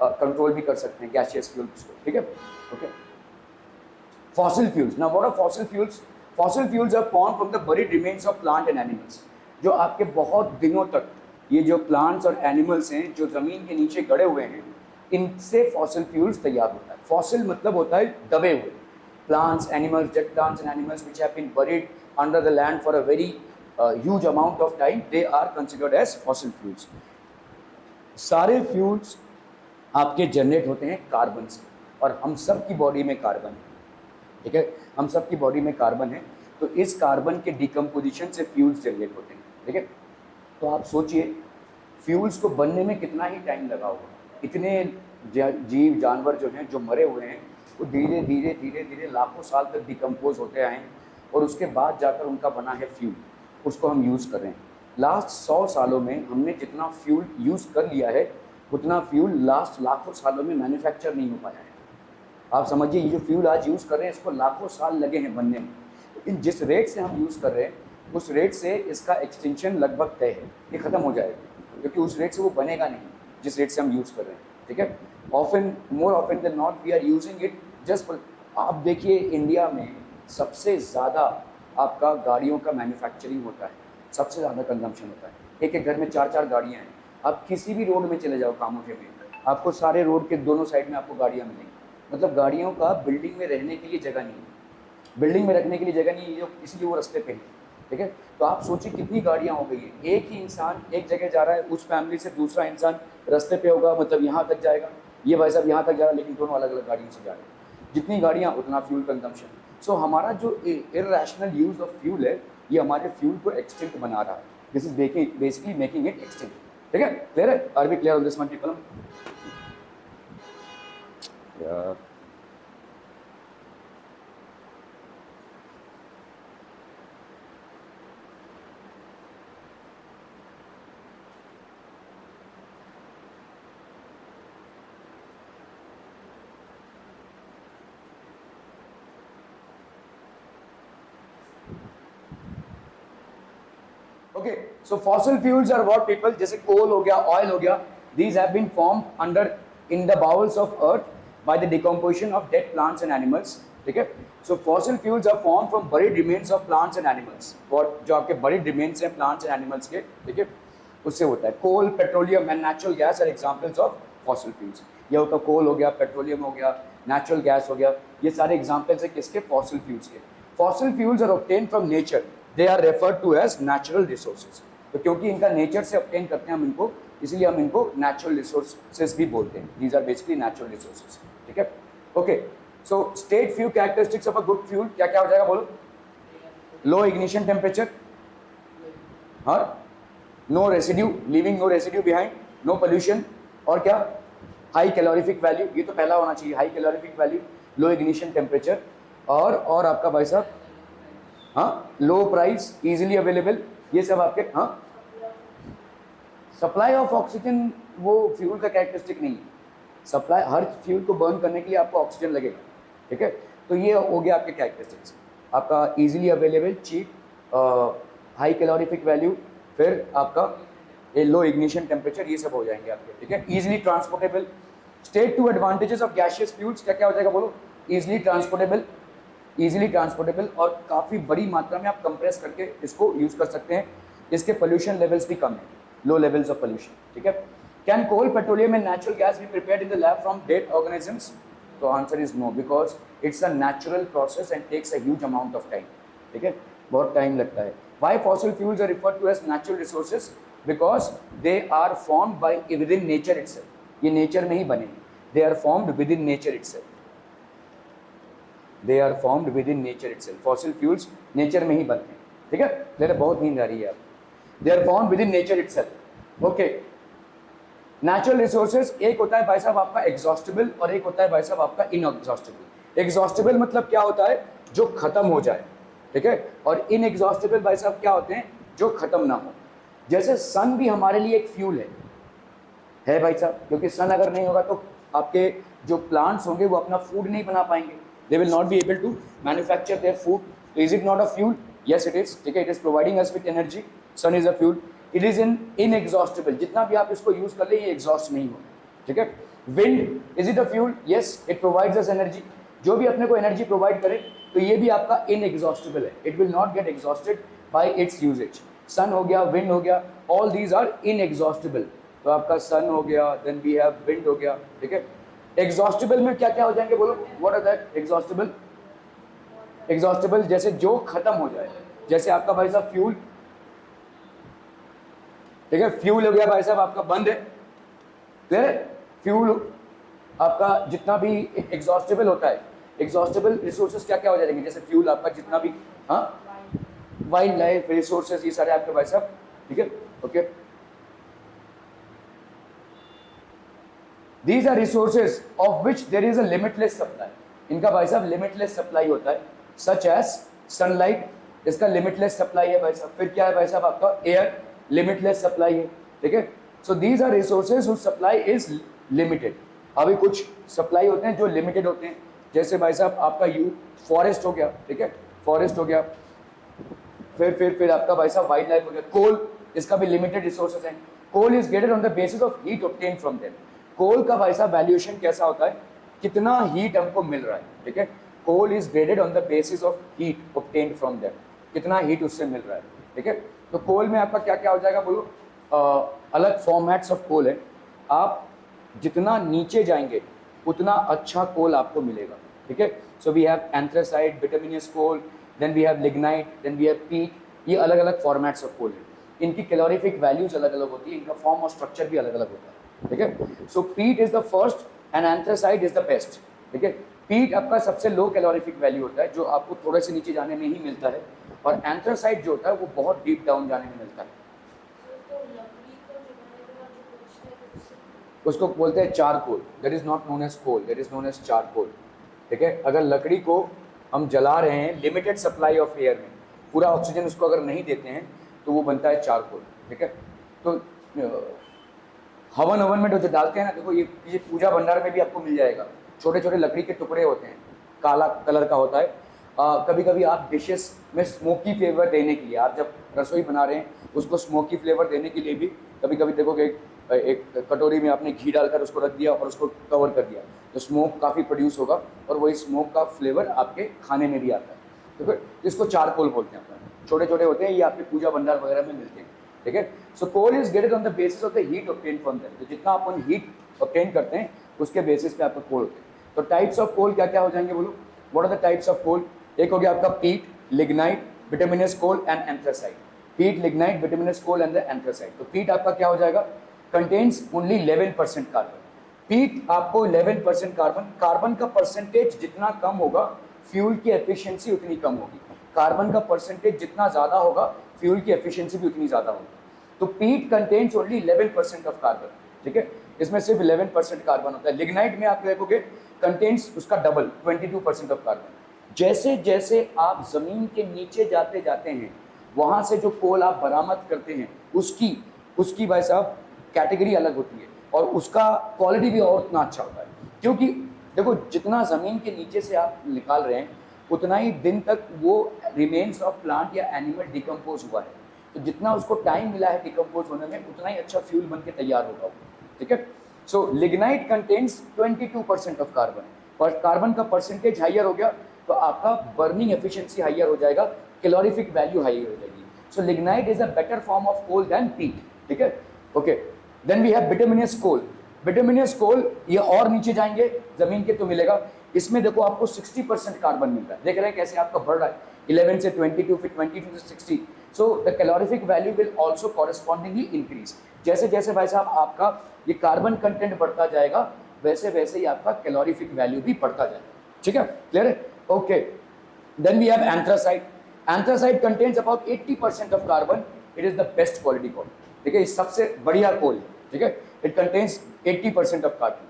control भी कर सकते हैं गैसियस फ्यूल्स को, ठीक है, okay. Fossil fuels, now what are fossil fuels? Fossil fuels are form from the buried remains of plant and animals. जो आपके बहुत दिनों तक ये जो प्लांट्स और एनिमल्स हैं जो जमीन के नीचे गड़े हुए हैं, इनसे फॉसिल फ्यूल्स तैयार होता है। फॉसिल मतलब होता है दबे हुए plants, animals, dead plants and animals which have been buried under the land for a very huge amount of time, they are considered as fossil fuels. सारे फ्यूल्स आपके जनरेट होते हैं कार्बन से, और हम सब की बॉडी में कार्बन है, ठीक है, हम सब की बॉडी में कार्बन है, तो इस कार्बन के डिकम्पोजिशन से फ्यूल्स जनरेट होते हैं, ठीक है। तो आप सोचिए फ्यूल्स को बनने में कितना ही टाइम लगा होगा। इतने जीव जानवर जो हैं जो मरे हुए हैं वो धीरे धीरे धीरे धीरे लाखों साल तक डिकम्पोज होते आए हैं, और उसके बाद जाकर उनका बना है फ्यूल, उसको हम यूज़ कर रहे हैं। लास्ट 100 सालों में हमने जितना फ्यूल यूज़ कर लिया है उतना फ्यूल लास्ट लाखों सालों में मैन्युफैक्चर नहीं हो पाया है। आप समझिए ये जो फ्यूल आज यूज़ कर रहे हैं इसको लाखों साल लगे हैं बनने में, लेकिन जिस रेट से हम यूज़ कर रहे हैं उस रेट से इसका एक्सटेंशन लगभग तय है, ये ख़त्म हो जाएगा, क्योंकि उस रेट से वो बनेगा नहीं जिस रेट से हम यूज़ कर रहे हैं, ठीक है। Often, more often than not we are using it just. आप देखिए इंडिया में सबसे ज़्यादा आपका गाड़ियों का मैन्युफैक्चरिंग होता है, सबसे ज़्यादा कंजम्पशन होता है। एक एक घर में 4-4 गाड़ियाँ हैं। आप किसी भी रोड में चले जाओ कामोठे में, आपको सारे रोड के दोनों साइड में आपको गाड़ियाँ मिलेंगी। मतलब गाड़ियों का बिल्डिंग में रहने के लिए जगह नहीं है, बिल्डिंग में रखने के लिए जगह नहीं है, इसलिए वो रास्ते पे है, ठीक है। तो आप सोचिए कितनी गाड़ियाँ हो गई है। एक ही इंसान एक जगह जा रहा है, उस फैमिली से दूसरा इंसान रास्ते पे होगा, मतलब यहाँ तक जाएगा, ये भाई साहब यहाँ तक जा रहा है, लेकिन दोनों अलग अलग गाड़ियों से जा रहे हैं। जितनी गाड़ियाँ उतना फ्यूल कंजम्पशन। सो हमारा जो इर्रेशनल यूज़ ऑफ फ्यूल है ये हमारे फ्यूल को एक्सटिंक्ट बना रहा है। This is basically making it extinct, ठीक है। क्लियर है? Are we clear on this one people? Okay, so fossil fuels are what people, जैसे coal हो गया, oil हो गया, these have been formed under in the bowels of earth by the decomposition of dead plants and animals, ठीक है। So fossil fuels are formed from buried remains of plants and animals, और जो आपके buried remains हैं plants and animals के, ठीक है, उससे होता है। Coal, petroleum and natural gas are examples of fossil fuels। ये होता coal हो गया, petroleum हो गया, natural gas हो गया, ये सारे examples हैं किसके? fossil fuels के। Fossil fuels are obtained from nature, they are referred to as natural resources। तो क्योंकि इनका नेचर से obtain करते हैं हम इनको, इसलिए हम इनको natural resources भी बोलते हैं। These are basically natural resources, ठीक है। Okay, so state few characteristics of a good fuel, क्या क्या हो जाएगा बोलो? Low ignition temperature, हाँ, no residue, leaving no residue behind, no pollution, और क्या? High calorific value, ये तो पहला होना चाहिए, high calorific value, low ignition temperature, और आपका भाई साहब, हाँ, लो प्राइस, इजीली अवेलेबल, ये सब आपके, हाँ। सप्लाई ऑफ ऑक्सीजन वो फ्यूल का कैरेक्टरिस्टिक नहीं है। सप्लाई, हर फ्यूल को बर्न करने के लिए आपको ऑक्सीजन लगेगा, ठीक है। तो ये हो गया आपके कैरेक्टरिस्टिक्स, आपका easily available, cheap, high calorific value, फिर आपका लो इग्निशन टेम्परेचर, ये सब हो जाएंगे आपके, ठीक है। Easily transportable. State two advantages of gaseous fuels, क्या क्या हो जाएगा बोलो? इजीली ट्रांसपोर्टेबल, इजीली ट्रांसपोर्टेबल, और काफ़ी बड़ी मात्रा में आप कंप्रेस करके इसको यूज़ कर सकते हैं। इसके पोल्यूशन लेवल्स भी कम है, लो लेवल्स ऑफ पोल्यूशन, ठीक है। Can coal, petroleum and natural gas be prepared in the lab from dead organisms? तो answer is no, because it's a natural process and takes a huge amount of time, ठीक है, बहुत time लगता है। Why fossil fuels are referred to as natural resources? Because they are formed by within nature itself. ये nature में ही बने, they are formed within nature itself, they are formed within nature itself. Fossil fuels nature में ही बनते हैं, ठीक है। मेरे बहुत नींद आ रही है आप। They are formed within nature itself, okay. Natural resources एक होता है भाई साहब आपका एग्जॉस्टेबल और एक होता है भाई साहब आपका इनएग्जॉस्टेबल। एग्जॉस्टेबल मतलब क्या होता है, जो खत्म हो जाए, ठीक है, और इनएग्जॉस्टेबल भाई साहब क्या होते हैं, जो खत्म ना हो। जैसे सन भी हमारे लिए एक फ्यूल है भाई साहब, क्योंकि सन अगर नहीं होगा तो आपके जो प्लांट्स होंगे वो अपना फूड नहीं बना पाएंगे, they will not be able to manufacture their food. Is it not a fuel? Yes it is, ठीक है, it is providing us with energy. Sun is a fuel. It is inexhaustible, जितना भी आप इसको use कर ले ये exhaust नहीं होगा, ठीक है। Wind, is it a fuel? Yes, it provides us energy. जो भी अपने को एनर्जी प्रोवाइड करे तो ये भी आपका इनएग्जॉस्टेबल है, it will not get exhausted by its usages. Sun हो गया, विंड हो गया, ऑल दीज आर इनएग्जॉस्टेबल। तो आपका सन हो गया, देन वी हैव विंड हो गया, ठीक है। एग्जॉस्टेबल में क्या क्या हो जाएंगे बोलो, what are that? Exhaustible, exhaustible जैसे जो खत्म हो जाए, जैसे आपका भाई साहब फ्यूल, ठीक है, फ्यूल हो गया भाई साहब आपका बंद है, क्लियर है। फ्यूल आपका जितना भी एग्जॉस्टेबल होता है, एग्जॉस्टेबल रिसोर्सेज क्या क्या हो जाएंगे, जैसे फ्यूल आपका जितना भी, हाँ, वाइल्ड लाइफ रिसोर्सेज, ये सारे आपके भाई साहब, ठीक है, okay. These are resources of which there is a limitless supply. इनका भाई साहब लिमिटलेस सप्लाई होता है, सच एज सनलाइट, इसका लिमिटलेस सप्लाई है भाई साहब। फिर क्या है भाई साहब आपका एयर, लिमिटलेस सप्लाई है, ठीक है। So these are resources whose supply is limited. अभी कुछ सप्लाई होते हैं जो लिमिटेड होते हैं, जैसे भाई साहब आपका फॉरेस्ट हो गया, ठीक है, फॉरेस्ट हो गया। फिर आपका भाई साहब वाइल्ड लाइफ हो गया। कोल, इसका भी लिमिटेड रिसोर्सेज है। Coal is graded on the basis of heat obtain from them. Coal का भाई साहब वैल्यूएशन कैसा होता है, कितना हीट हमको मिल रहा है, ठीक है। Coal is graded on the basis of heat obtained from them, कितना हीट उससे मिल रहा है, ठीक है। तो कोल में आपका क्या क्या हो जाएगा बोलो, अलग फॉर्मेट्स ऑफ कोल है। आप जितना नीचे जाएंगे उतना अच्छा कोल आपको मिलेगा, ठीक है। So we have anthracite, bituminous coal, then we have lignite, then we have peat, ये अलग अलग फॉर्मेट्स ऑफ कोल है। इनकी कैलोरीफिक वैल्यूज अलग अलग होती है, इनका फॉर्म और स्ट्रक्चर भी अलग अलग होता है, ठीक है। सो पीट is the first and anthracite is the best, ठीक है। पीट आपका सबसे लो कैलोरीफिक वैल्यू होता है, जो आपको थोड़े से नीचे जाने में ही मिलता है, और एंथ्रासाइट जो होता है वो बहुत डीप डाउन जाने में मिलता है। उसको बोलते हैं charcoal, that is not known as coal, that is known as charcoal, ठीक है। अगर लकड़ी को हम जला रहे हैं लिमिटेड सप्लाई ऑफ एयर में, पूरा ऑक्सीजन उसको अगर नहीं देते हैं तो वो बनता है चारकोल, ठीक है। तो हवन में जो डालते हैं ना, देखो ये पूजा भंडार में भी आपको मिल जाएगा, छोटे छोटे लकड़ी के टुकड़े होते हैं, काला कलर का होता है। कभी कभी आप डिशेस में स्मोकी फ्लेवर देने के लिए, आप जब रसोई बना रहे हैं उसको स्मोकी फ्लेवर देने के लिए भी कभी कभी देखोगे एक कटोरी में आपने घी डालकर उसको रख दिया और उसको कवर कर दिया, तो स्मोक काफ़ी प्रोड्यूस होगा और वही स्मोक का फ्लेवर आपके खाने में भी आता है। तो फिर इसको चारकोल बोलते हैं, छोटे छोटे होते हैं, ये आपके पूजा भंडार वगैरह में मिलते हैं, ठीक है। So coal is graded on the basis of the heat obtain from them, तो जितना अपन हीट ऑब्टेन करते हैं उसके बेसिस पे आपका कोल होते हैं। तो टाइप्स ऑफ कोल क्या क्या हो जाएंगे बोलो, what are the types of coal? एक हो गया आपका peat, lignite, bituminous coal and anthracite. Peat, lignite, bituminous coal and the anthracite. तो पीट आपका क्या हो जाएगा, कंटेन्स ओनली 11% कार्बन। पीट आपको 11% कार्बन, कार्बन का परसेंटेज जितना कम होगा फ्यूल की एफिशिएंसी उतनी कम होगी, कार्बन का परसेंटेज जितना ज़्यादा होगा फ्यूल की एफिशिएंसी भी उतनी ज़्यादा होगी। तो पीट कंटेन्स ओनली 11% ऑफ कार्बन, ठीक है, इसमें सिर्फ 11% कार्बन होता है। लिग्नाइट में आप देखोगे कंटेन्स उसका डबल 22% ऑफ कार्बन। जैसे जैसे आप जमीन के नीचे जाते जाते हैं वहाँ से जो कोल आप बरामद करते हैं उसकी भाई साहब कैटेगरी अलग होती है और उसका क्वालिटी भी और उतना अच्छा होता है, क्योंकि देखो जितना ज़मीन के नीचे से आप निकाल रहे हैं उतना ही दिन तक वो रिमेन्स ऑफ प्लांट या एनिमल डिकम्पोज हुआ है, तो जितना उसको टाइम मिला है डिकम्पोज होने में उतना ही अच्छा फ्यूल बन के तैयार होगा, ठीक है। सो लिग्नाइट कंटेन्स 22% ऑफ कार्बन, और कार्बन का परसेंटेज हाइयर हो गया तो आपका बर्निंग एफिशिएंसी हाइयर हो जाएगा, कैलोरीफिक वैल्यू हाइयर हो जाएगी। So lignite is a better form of coal than peat, ठीक है, okay. Then we have bituminous coal. Bituminous coal ये और नीचे जाएंगे जमीन के तो मिलेगा, इसमें देखो आपको 60% कार्बन मिलता है, देख रहे हैं कैसे आपका बढ़ रहा है 11 से 22, फिर 22 से 60। So the calorific value will also correspondingly increase. जैसे जैसे भाई साहब आपका ये कार्बन कंटेंट बढ़ता जाएगा वैसे वैसे ही आपका कैलोरीफिक वैल्यू भी बढ़ता जाएगा, ठीक है, क्लियर है, okay. Then we have anthracite. Anthracite contains about 80% of carbon, it is the best quality coal, ठीक है, सबसे बढ़िया कोल, ठीक है। It contains 80% of carbon.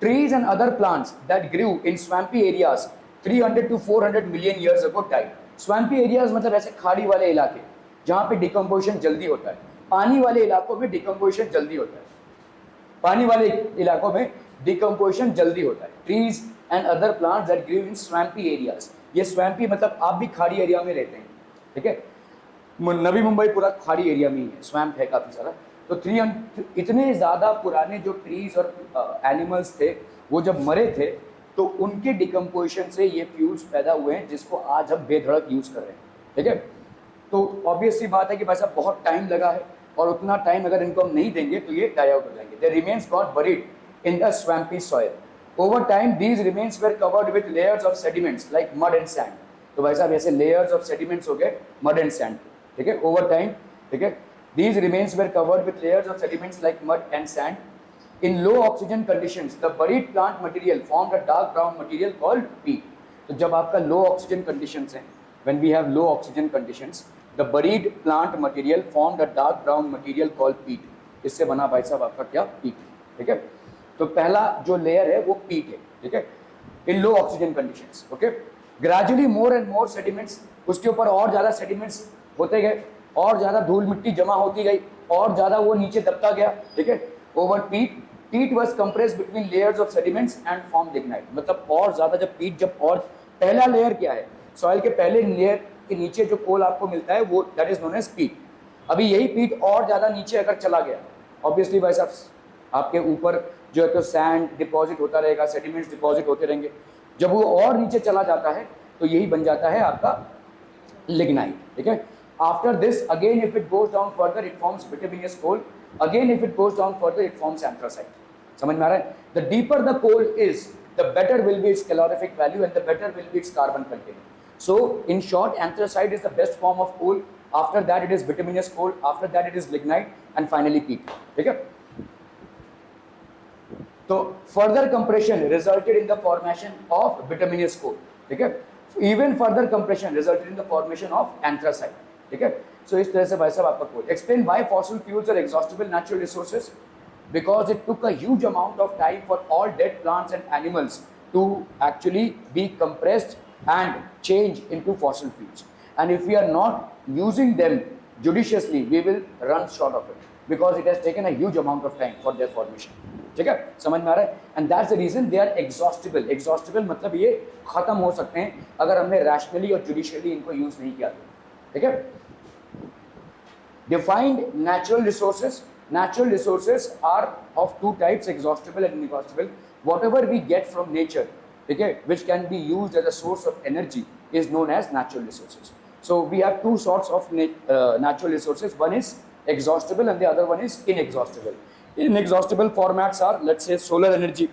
Trees and other plants that grew in swampy areas 300 to 400 million years ago died. Swampy areas मतलब ऐसे खाड़ी वाले इलाके जहाँ पे डिकम्पोजिशन जल्दी होता है, पानी वाले इलाकों में डिकम्पोजिशन जल्दी होता है, पानी वाले इलाकों में डिकम्पोजिशन जल्दी होता है. Trees and other plants that grew in swampy areas. ये swampy मतलब आप भी खाड़ी एरिया में रहते हैं, ठीक है. नवी मुंबई पूरा खाड़ी एरिया में ही है, स्वैम्प है काफ़ी सारा. तो 300 इतने ज़्यादा पुराने जो ट्रीज और एनिमल्स थे वो जब मरे थे तो उनके डिकम्पोजिशन से ये फ्यूल्स पैदा हुए हैं जिसको आज हम बेधड़क यूज़ कर रहे हैं, ठीक है. तो ऑब्वियसली बात है कि भाई साहब बहुत टाइम लगा है और उतना टाइम अगर इनको हम नहीं देंगे तो ये डाई आउट हो जाएंगे. The remains got buried in the swampy soil. Over time these remains were covered with layers of sediments like mud and sand. तो भाई साहब ऐसे लेयर्स ऑफ सेडिमेंट्स हो गए मड एंड सैंड, ठीक है, ओवर टाइम, ठीक है. These remains were covered with layers of sediments like mud and sand. In low oxygen conditions, the buried plant material formed a dark brown material called peat. तो जब आपका low oxygen conditions हैं, when we have low oxygen conditions, the buried plant material formed a dark brown material called peat. इससे बना भाई साहब आपका क्या peat, ठीक है. तो पहला जो लेयर है वो peat है, ठीक है. In low oxygen conditions, okay. Gradually more and more sediments, उसके ऊपर और ज़्यादा sediments होते गए और ज़्यादा धूल मिट्टी जमा होती गई और ज़्यादा वो नीचे दबता गया, ठीक है. ओवर पीट was compressed between layers of sediments and form lignite. मतलब और ज़्यादा जब और पहला लेयर क्या है, सॉइल के पहले लेयर के नीचे जो कोल आपको मिलता है वो दैट इज नोन एज पीट. अभी यही पीट और ज़्यादा नीचे अगर चला गया, ऑब्वियसली भाई साहब आपके ऊपर जो है तो सैंड डिपॉजिट होता रहेगा, सेडिमेंट्स डिपॉजिट होते रहेंगे. जब वो और नीचे चला जाता है तो यही बन जाता है आपका लिग्नाइट, ठीक है. After this, again if it goes down further, it forms bituminous coal. Again if it goes down further, it forms anthracite. समझ में आ रहा है? The deeper the coal is, the better will be its calorific value and the better will be its carbon content. So, in short, anthracite is the best form of coal. After that, it is bituminous coal. After that, it is lignite, and finally peat. ठीक है? तो further compression resulted in the formation of bituminous coal. ठीक है? Even further compression resulted in the formation of anthracite. ठीक है. सो इस तरह से भाई साहब आपका coal. Explain why fossil fuels are exhaustible natural resources. Because it took a huge amount of time for all dead plants and animals to actually be compressed and change into fossil fuels. And if we are not using them judiciously we will run short of it because it has taken a huge amount of time for their formation. ठीक है, समझ में आ रहा है. And that's the reason they are exhaustible. Exhaustible मतलब ये खत्म हो सकते हैं अगर हमने रैशनली और जुडिशियली इनको यूज नहीं किया. ठीक है. Defined natural resources. Natural resources are of two types, exhaustible and inexhaustible. Whatever we get from nature, okay, which can be used as a source of energy, is known as natural resources. So we have two sorts of natural resources. One is exhaustible and the other one is inexhaustible. Inexhaustible formats are, let's say, solar energy,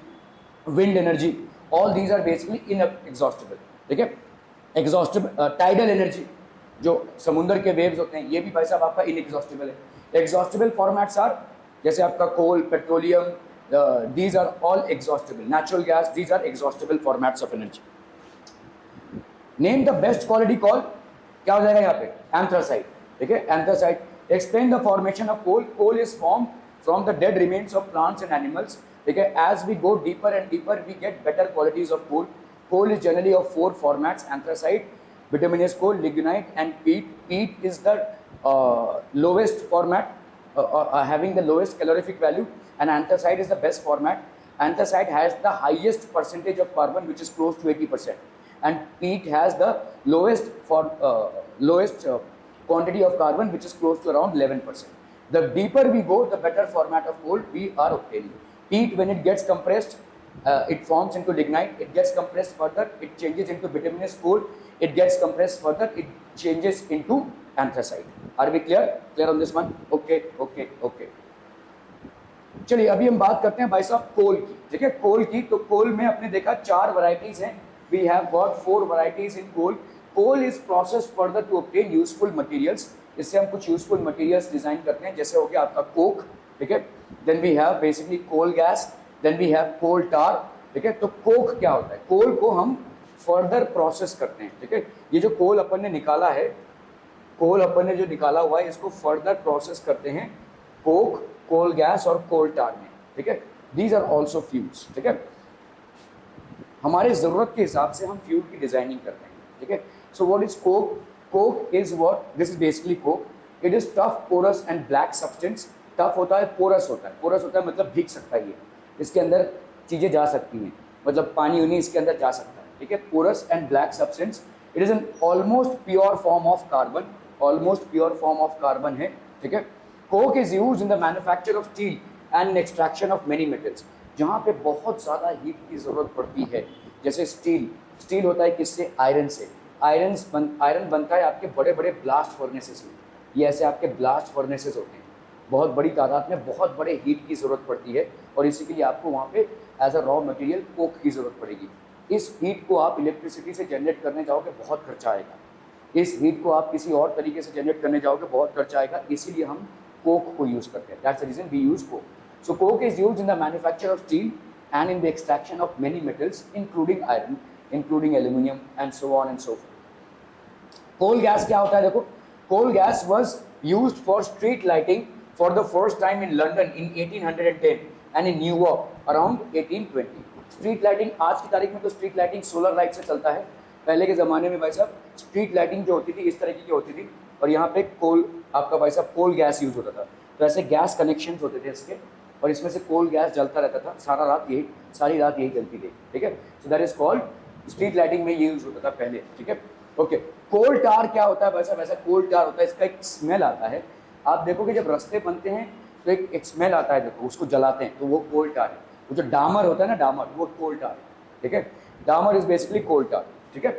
wind energy. All these are basically inexhaustible. Okay? Exhaustible, tidal energy, जो समुद्र के waves होते हैं, ये भी भाई साहब आपका इनएग्जॉस्टिबल है. एग्जॉस्टिबल फॉर्मेट्स आर जैसे आपका coal, petroleum, these are all exhaustible. Natural gas, these are exhaustible formats of energy. Name the best quality coal. क्या हो जाएगा यहाँ पे? एंथ्रासाइट. ठीक है, anthracite. Explain the formation of coal. Coal is form from the dead remains of plants and animals. ठीक है, as we go deeper and deeper we get better qualities of coal. Coal is generally of four formats: anthracite, bituminous coal, lignite, and peat. Peat is the lowest format, having the lowest calorific value, and anthracite is the best format. Anthracite has the highest percentage of carbon, which is close to 80%, and peat has the lowest quantity of carbon, which is close to around 11%. The deeper we go, the better format of coal we are obtaining. Peat, when it gets compressed, it forms into lignite. It gets compressed further, it changes into bituminous coal. It gets compressed further, it changes into anthracite. Are we clear? Clear on this one? Okay. चलिए अभी हम बात करते हैं भाई साहब कोल की. ठीक है, कोल की. तो कोल में आपने देखा 4 वैरायटीज हैं. We have got 4 varieties in coal. Coal is processed further to obtain useful materials. इससे हम कुछ useful materials डिजाइन करते हैं. जैसे हो गया आपका कोक. ठीक है, then we have basically coal gas. Then we have coal tar. ठीक है, तो कोक क्या होता है? कोल को हम फर्दर प्रोसेस करते हैं. ठीक है, ये जो कोल अपन ने निकाला है, कोल अपन ने जो निकाला हुआ है, इसको फर्दर प्रोसेस करते हैं कोक, कोल गैस और कोल टार में. ठीक है, दीज आर ऑल्सो फ्यूल्स, ठीक है। हमारे ज़रूरत के हिसाब से हम फ्यूल की डिज़ाइनिंग करते हैं, ठीक है। So what is Coke? Coke is what, this is basically Coke, it is tough, porous and black substance. Tough होता है, पोरस होता है, पोरस होता है मतलब भीग सकता है, ये इसके अंदर चीज़ें जा सकती हैं, मतलब पानी उनी इसके अंदर जा सकता है, ठीक है। Porous and black substance, it is an almost pure form of carbon, almost pure form of carbon है, ठीक है। Coke is use in the manufacture of steel and extraction of many metals, जहाँ पे बहुत ज़्यादा हीट की ज़रूरत पड़ती है, जैसे स्टील, स्टील होता है किससे? आयरन से। आयरन बनता है आपके बड़े बड़े ब्लास्ट फर्नेसेस में, ये ऐसे आपके ब्लास्ट फर्नेसेस होते हैं, बहुत बड़ी तादाद में बहुत बड़े हीट की ज़रूरत पड़ती है, और इसी के लिए आपको वहाँ पे as a raw material coke की ज़रूरत पड़ेगी। इस हीट को आप इलेक्ट्रिसिटी से जनरेट करने जाओगे, बहुत खर्चा आएगा। इस हीट को आप किसी और तरीके से जनरेट करने जाओगे, बहुत खर्चा आएगा, इसीलिए हम कोक को यूज़ करते हैं। That's the reason we use coke. So coke is used in the manufacture of steel and in the extraction of many metals including iron, including aluminum and so on and so forth. Coal gas क्या होता है? देखो, coal gas was used for street lighting for the first time in London in 1810 and in New York around 1820. Street lighting आज की तारीख में तो street lighting solar light से चलता है, पहले के ज़माने में भाई साहब स्ट्रीट लाइटिंग जो होती थी इस तरीके की होती थी, और यहाँ पे कोल, आपका भाई साहब कोल गैस यूज़ होता था। तो ऐसे गैस कनेक्शन होते थे इसके, और इसमें से कोल गैस जलता रहता था, सारी रात यही जलती थी, ठीक है। So that is called street lighting में ये यूज होता था पहले, ठीक है। ओके, कोल टार क्या होता है वैसा? वैसा कोल टार होता है, इसका एक स्मेल आता है। आप देखोगे जब रास्ते बनते हैं तो एक स्मेल आता है, देखो उसको जलाते हैं तो वो कोल टार है। वो जो डामर होता है ना, डामर, वो कोल टार है, ठीक है। डामर इज बेसिकली कोल टार, ठीक है।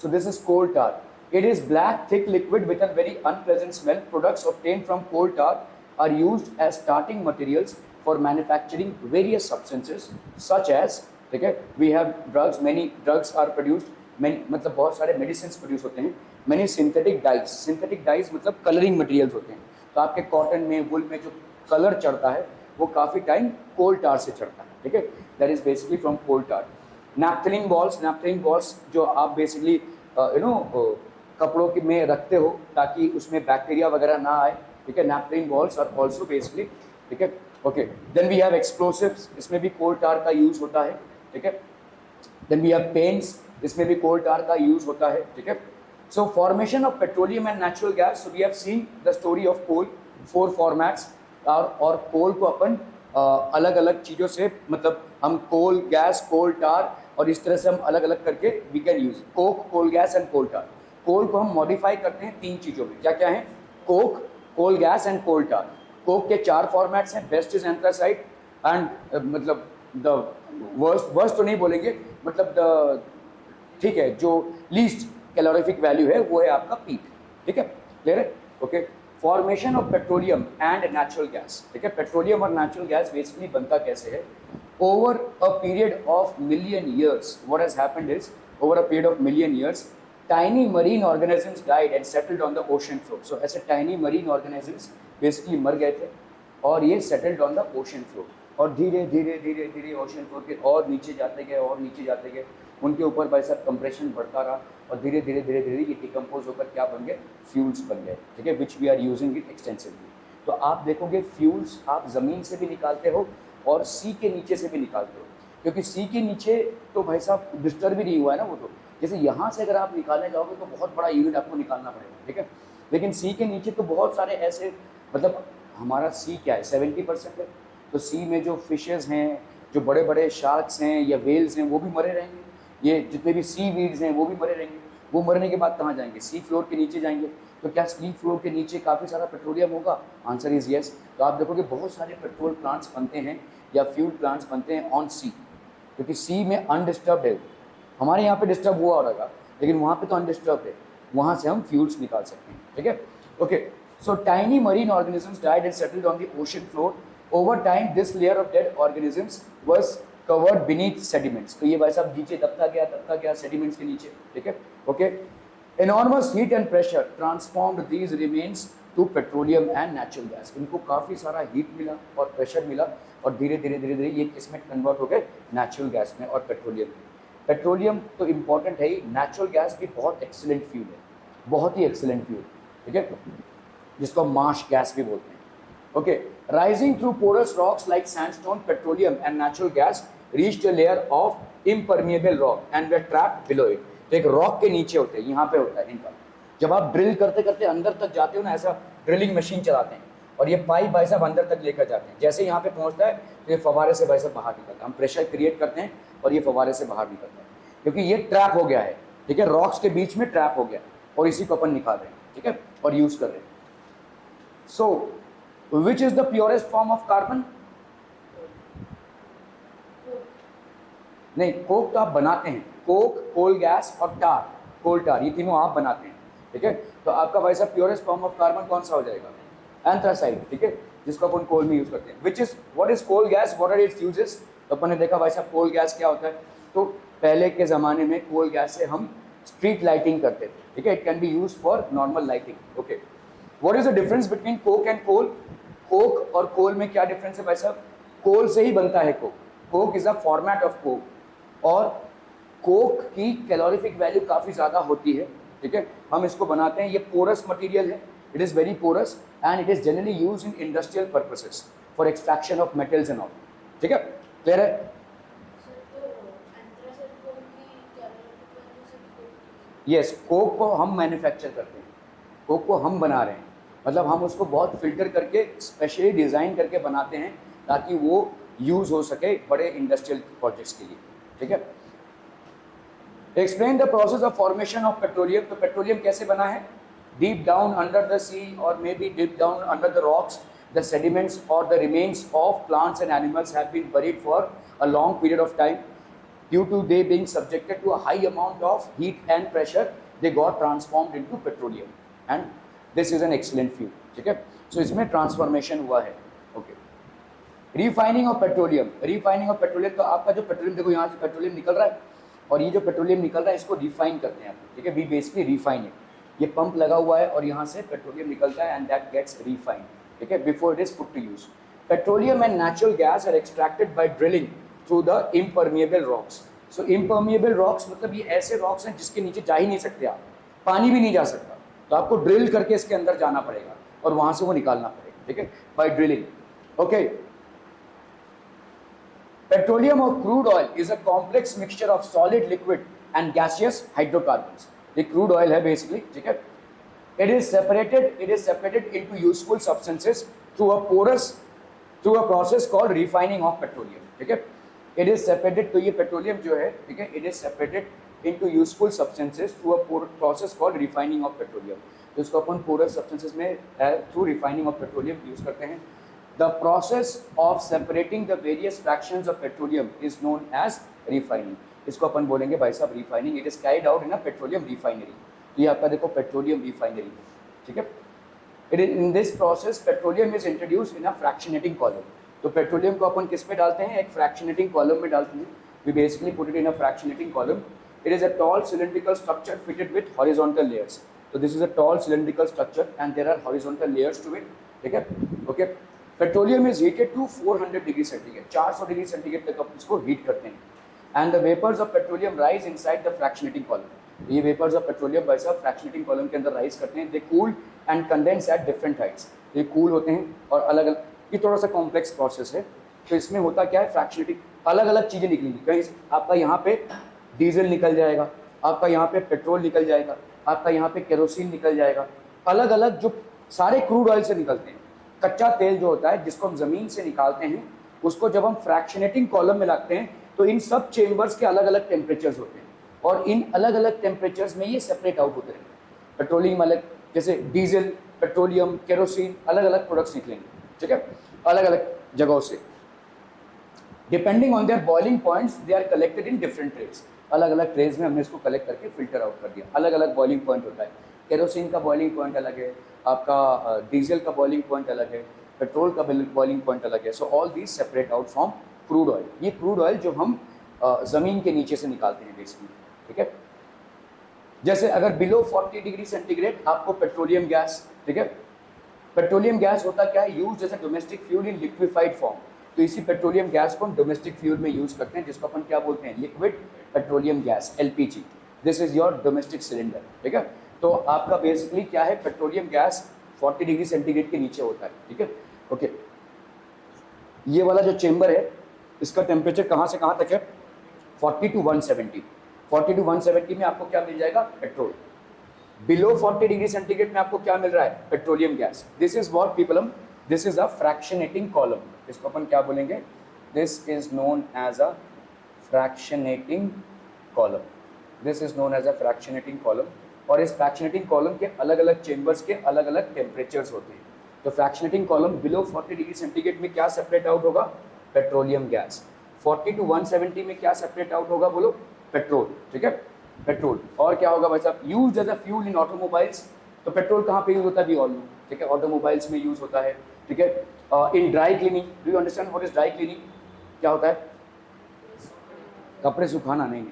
So this is coal tar. It is black thick liquid with a very unpleasant smell. Products obtained from coal tar are used as starting materials for manufacturing various substances such as, ठीक है, we have drugs, many drugs are produced, many मतलब बहुत सारे medicines produce होते हैं, many synthetic dyes मतलब coloring materials होते हैं। तो आपके कॉटन में, वुल में जो कलर चढ़ता है वो काफ़ी टाइम कोल टार से चढ़ता है, ठीक है। That is basically from coal tar. Naphthalene balls जो आप बेसिकली कपड़ों के में रखते हो ताकि उसमें बैक्टीरिया वगैरह ना आए, ठीक है। Naphthalene balls are also basically, ठीक है। Okay, then we have explosives, इसमें भी कोल टार का यूज होता है, ठीक है। देन वी हैव पेंट्स, इसमें भी कोल टार का यूज होता है, ठीक है। So formation of petroleum and natural gas, so we have seen the story of coal, 4 formats, और कोल को अपन अलग अलग चीज़ों से, मतलब हम कोल गैस, कोल टार, और इस तरह से हम अलग अलग करके we can use coke, coal gas and coal tar. Coal को हम मॉडिफाई करते हैं 3 चीज़ों में, क्या क्या है? Coke, coal gas and coal tar. Coke के 4 फॉर्मेट्स हैं, बेस्ट इज एंथ्रासाइट एंड मतलब द वर्स्ट तो नहीं बोलेंगे, मतलब द, ठीक है, जो लीस्ट कैलोरीफिक वैल्यू है वो है आपका पीट, ठीक है, क्लियर है? Okay, formation of petroleum and natural gas, ठीक है। पेट्रोलियम और नेचुरल गैस बेसिकली बनता कैसे है? Over a period of million years what has happened is, over a period of million years tiny marine organisms died and settled on the ocean floor. So ऐसे tiny marine organisms basically मर गए थे और ये settled on the ocean floor, और धीरे धीरे धीरे धीरे ओशन फ्लोर के और नीचे जाते गए, और नीचे जाते गए, उनके ऊपर भाई साहब कंप्रेशन बढ़ता रहा, और धीरे धीरे धीरे धीरे ये डिकम्पोज होकर क्या बन गए? फ्यूल्स बन गए, ठीक है, which we are using it extensively. तो आप देखोगे फ्यूल्स आप ज़मीन से भी निकालते हो और सी के नीचे से भी निकालते हो, क्योंकि सी के नीचे तो भाई साहब डिस्टर्ब भी नहीं हुआ है ना वो तो, जैसे यहाँ से अगर आप निकालने जाओगे तो बहुत बड़ा यूनिट आपको निकालना पड़ेगा, ठीक है। लेकिन सी के नीचे तो बहुत सारे ऐसे, मतलब हमारा सी क्या है, 70% है, तो सी में जो फिशेस हैं, जो बड़े बड़े शार्क्स हैं या वेल्स हैं, वो भी मरे रहेंगे, ये जितने भी सी वीड्स हैं वो भी मरे रहेंगे। वो मरने के बाद कहाँ जाएंगे? सी फ्लोर के नीचे जाएंगे। तो क्या सी फ्लोर के नीचे काफ़ी सारा पेट्रोलियम होगा? Answer is yes. तो आप देखोगे बहुत सारे पेट्रोल प्लांट्स बनते हैं या फ्यूल प्लांट्स बनते हैं ऑन सी, क्योंकि सी में अनडिस्टर्ब्ड है। हमारे यहाँ पे डिस्टर्ब हुआ रहेगा, लेकिन वहाँ पे तो अनडिस्टर्ब्ड है, वहाँ से हम फ्यूल्स निकाल सकते हैं, ठीक है। Okay, so tiny marine organisms died and settled on the ocean floor. Over time this layer of dead organisms was covered beneath sediments. तो ये भाई साहब नीचे दबता गया सेडिमेंट्स के नीचे, ठीक है। Okay, enormous heat and pressure transformed these remains to petroleum and natural gas। इनको काफ़ी सारा हीट मिला और प्रेशर मिला, और धीरे धीरे ये किसमें कन्वर्ट हो गए? नेचुरल गैस में और पेट्रोलियम में। पेट्रोलियम तो इम्पॉर्टेंट है ही, नेचुरल गैस भी बहुत एक्सीलेंट फ्यूल है, बहुत ही एक्सीलेंट फ्यूल, ठीक है, जिसको मार्श गैस भी बोलते हैं। Okay, Rising through porous rocks like sandstone, petroleum and natural gas reached a layer of impermeable rock and were trapped below it. तो एक रॉक के नीचे होते हैं, यहाँ पे होता है इनका। जब आप ड्रिल करते करते अंदर तक जाते हो ना, ऐसा ड्रिलिंग मशीन चलाते हैं और ये पाइप भाई साहब अंदर तक लेकर जाते हैं, जैसे यहाँ पे पहुँचता है तो ये फवारे से भाई साहब बाहर निकलता है। हम प्रेशर क्रिएट करते हैं और ये फवारे से बाहर निकलता है, क्योंकि ये ट्रैप हो गया है, ठीक है, रॉक्स के बीच में ट्रैप हो गया और इसी को अपन निकाल रहे हैं, ठीक है, और यूज कर रहे हैं। So which is the purest form of carbon? नहीं, कोक तो आप बनाते हैं, कोक, कोल गैस और टार, कोल टार, ये तीनों आप बनाते हैं, ठीक है। तो आपका भाई साहब प्योरेस्ट फॉर्म ऑफ कार्बन कौन सा हो जाएगा? एंथ्रासाइड, ठीक है, जिसको अपन कोल में यूज करते हैं। Which is what is coal gas, what are its uses? तो अपन ने देखा भाई साहब कोल गैस क्या होता है। तो पहले के ज़माने में कोल गैस से हम स्ट्रीट लाइटिंग करते थे, ठीक है, it can be use for normal lighting. Okay, what is the difference between coke and coal? Coke और कोल में क्या डिफरेंस है भाई साहब? कोल से ही बनता है Coke, Coke is a format of Coke, और कोक की कैलोरीफिक वैल्यू काफ़ी ज़्यादा होती है, ठीक है। हम इसको बनाते हैं, ये पोरस मटेरियल है, it is very porous and it is generally use in industrial purposes for extraction of metals and all, ठीक है, क्लियर है? यस, कोक को हम मैन्युफैक्चर करते हैं, कोक को हम बना रहे हैं, मतलब हम उसको बहुत फिल्टर करके स्पेशली डिज़ाइन करके बनाते हैं ताकि वो यूज़ हो सके बड़े इंडस्ट्रियल प्रोजेक्ट्स के लिए, ठीक है। Explain the process of formation of petroleum. तो पेट्रोलियम कैसे बना है? Deep down under the sea और maybe deep down under the rocks, the sediments और the remains of plants and animals have been buried for a long period of time. Due to they being subjected to a high amount of heat and pressure, they got transformed into petroleum, and this is an excellent fuel, ठीक है। So इसमें transformation हुआ है। Okay, refining of petroleum. Refining of petroleum, तो आपका जो petroleum देखो यहाँ से पेट्रोलियम निकल रहा है और ये जो पेट्रोलियम निकल रहा है इसको रिफाइन करते हैं आप, ठीक है, वी बेसिकली रिफाइन इट। ये पंप लगा हुआ है और यहाँ से पेट्रोलियम निकलता है एंड दैट गेट्स रिफाइंड, ठीक है, before it is put to use. Petroleum and natural gas are extracted by drilling through the impermeable rocks. So impermeable rocks मतलब ये ऐसे रॉक्स हैं जिसके नीचे जा ही नहीं सकते आप, पानी भी नहीं जा सकता, तो आपको ड्रिल करके इसके अंदर जाना पड़ेगा और वहां से वो निकालना पड़ेगा, ठीक है, बाय ड्रिलिंग। ओके, पेट्रोलियम और crude oil is a complex mixture of solid, liquid and gaseous hydrocarbons. ये क्रूड ऑयल है बेसिकली, ठीक है। It is separated into useful substances through a process called refining of petroleum, ठीक है। It is separated, तो ये petroleum जो है, ठीक है, it is separated into useful substances through a process called refining of petroleum. तो इसको अपन पोरस सब्सटेंसेस में through refining of petroleum use करते हैं। The process of separating the various fractions of petroleum is known as refining. इसको अपन बोलेंगे भाई साहब refining. It is carried out in a petroleum refinery. ये आपका देखो पेट्रोलियम रिफाइनरी, ठीक है। It is in this process petroleum is introduced in a fractionating column. तो पेट्रोलियम को अपन किस में डालते हैं? एक फ्रैक्शनेटिंग कॉलम में डालते हैं। We basically put it in a fractionating column. It is a tall cylindrical structure fitted with horizontal layers. तो this is a tall cylindrical structure and there are horizontal layers to it, ठीक है। Okay, petroleum is heated to 400 degree centigrade, 400 degree centigrade तक आप इसको heat करते हैं। And the vapours of petroleum rise inside the fractionating column. ये vapours of petroleum भाई साहब फ्रैक्शनेटिंग कॉलम के अंदर राइज करते हैं। They cool and condense at different heights. ये कूल होते हैं और अलग अलग, ये थोड़ा सा कॉम्प्लेक्स प्रोसेस है। तो इसमें होता क्या है, फ्रैक्शनेटिंग अलग अलग चीज़ें निकलेंगी। कहीं आपका यहाँ पे डीजल निकल जाएगा, आपका यहाँ पे पेट्रोल निकल जाएगा, आपका यहाँ पे केरोसिन निकल जाएगा, अलग अलग जो सारे क्रूड ऑयल से निकलते हैं। कच्चा तेल जो होता है जिसको हम ज़मीन से निकालते हैं, उसको जब हम फ्रैक्शनेटिंग कॉलम में लाते हैं तो इन सब चेम्बर्स के अलग अलग टेम्परेचर्स होते हैं और इन अलग अलग टेम्परेचर्स में ये सेपरेट आउट होते हैं। पेट्रोलियम अलग, जैसे डीजल, पेट्रोलियम, केरोसिन, अलग अलग प्रोडक्ट्स निकलेंगे, ठीक है, अलग अलग जगहों से। Depending on their boiling points they are collected in different trays. अलग अलग ट्रेज में हमने इसको कलेक्ट करके फिल्टर आउट कर दिया। अलग अलग बॉइलिंग पॉइंट होता है। केरोसिन का बॉइलिंग पॉइंट अलग है, आपका डीजल का बॉइलिंग पॉइंट अलग है, पेट्रोल का बॉइलिंग पॉइंट अलग है। सो all these separate out from crude oil. ये क्रूड ऑयल जो हम ज़मीन के नीचे से निकालते हैं बेसिकली, ठीक है। जैसे अगर बिलो 40 डिग्री सेंटीग्रेड आपको पेट्रोलियम गैस, ठीक है, पेट्रोलियम गैस होता क्या है, यूज जैसे domestic fuel in liquefied form. तो इसी पेट्रोलियम गैस को हम डोमेस्टिक फ्यूल में यूज करते हैं, जिसको अपन क्या बोलते हैं, liquid petroleum gas, LPG। This is your domestic cylinder, ठीक है। तो आपका बेसिकली क्या है, पेट्रोलियम गैस 40 डिग्री सेंटीग्रेड के नीचे होता है, ठीक है। ओके, ये वाला जो चेंबर है इसका टेम्परेचर कहाँ से कहाँ तक है, 40 to 170। 40 to 170 में आपको क्या मिल जाएगा, पेट्रोल। बिलो 40 डिग्री सेंटीग्रेड में आपको क्या मिल रहा है, petroleum gas. This is what people, this is a fractionating column. इसको अपन क्या बोलेंगे, this is known as a fractionating column. This is known as a fractionating column. और इस फ्रैक्शनेटिंग कॉलम के अलग अलग चेंबर्स के अलग अलग टेम्परेचर्स होते हैं। तो fractionating column below 40 degree centigrade में क्या सेपरेट आउट होगा, पेट्रोलियम गैस। 40 to 170 में क्या सेपरेट आउट होगा, बोलो, पेट्रोल। ठीक है, पेट्रोल। और क्या होगा भाई साहब, use as a fuel in automobiles. तो पेट्रोल कहाँ पे यूज होता है, भी ऑल नो, ठीक है, ऑटोमोबाइल्स में यूज होता है। ठीक है, in dry cleaning, do you understand what is dry cleaning, क्या होता है, कपड़े सुखाना। नहीं,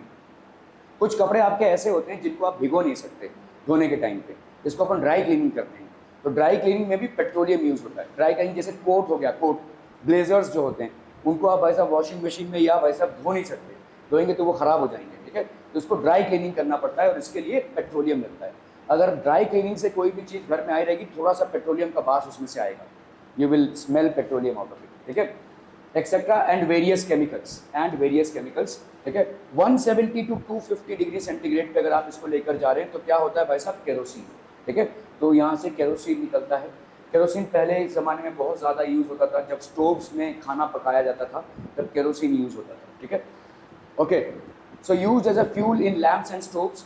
कुछ कपड़े आपके ऐसे होते हैं जिनको आप भिगो नहीं सकते धोने के टाइम पे, इसको अपन ड्राई क्लीनिंग करते हैं। तो ड्राई क्लीनिंग में भी पेट्रोलियम यूज होता है। ड्राई क्लीनिंग जैसे कोट हो गया, कोट, ब्लेजर्स जो होते हैं उनको आप भाई साहब वॉशिंग मशीन में या भाई साहब धो नहीं सकते, धोएंगे तो वो खराब हो जाएंगे। ठीक है, तो उसको ड्राई क्लीनिंग करना पड़ता है और इसके लिए पेट्रोलियम लगता है। अगर ड्राई क्लीनिंग से कोई भी चीज़ घर में आई रहेगी, थोड़ा सा पेट्रोलियम का बास उसमें से आएगा, you will smell petroleum out of it. ठीक है, एक्सेट्रा एंड वेरियस केमिकल्स। ठीक है, 170 to 250 डिग्री सेंटीग्रेड पे अगर आप इसको लेकर जा रहे हैं तो क्या होता है भाई साहब, केरोसिन। ठीक है, तो यहाँ से केरोसिन निकलता है। केरोसिन पहले ज़माने में बहुत ज़्यादा यूज़ होता था, जब स्टोव्स में खाना पकाया जाता था तब केरोसिन यूज़ होता था। ठीक है, okay, so use as a fuel in lamps and stoves.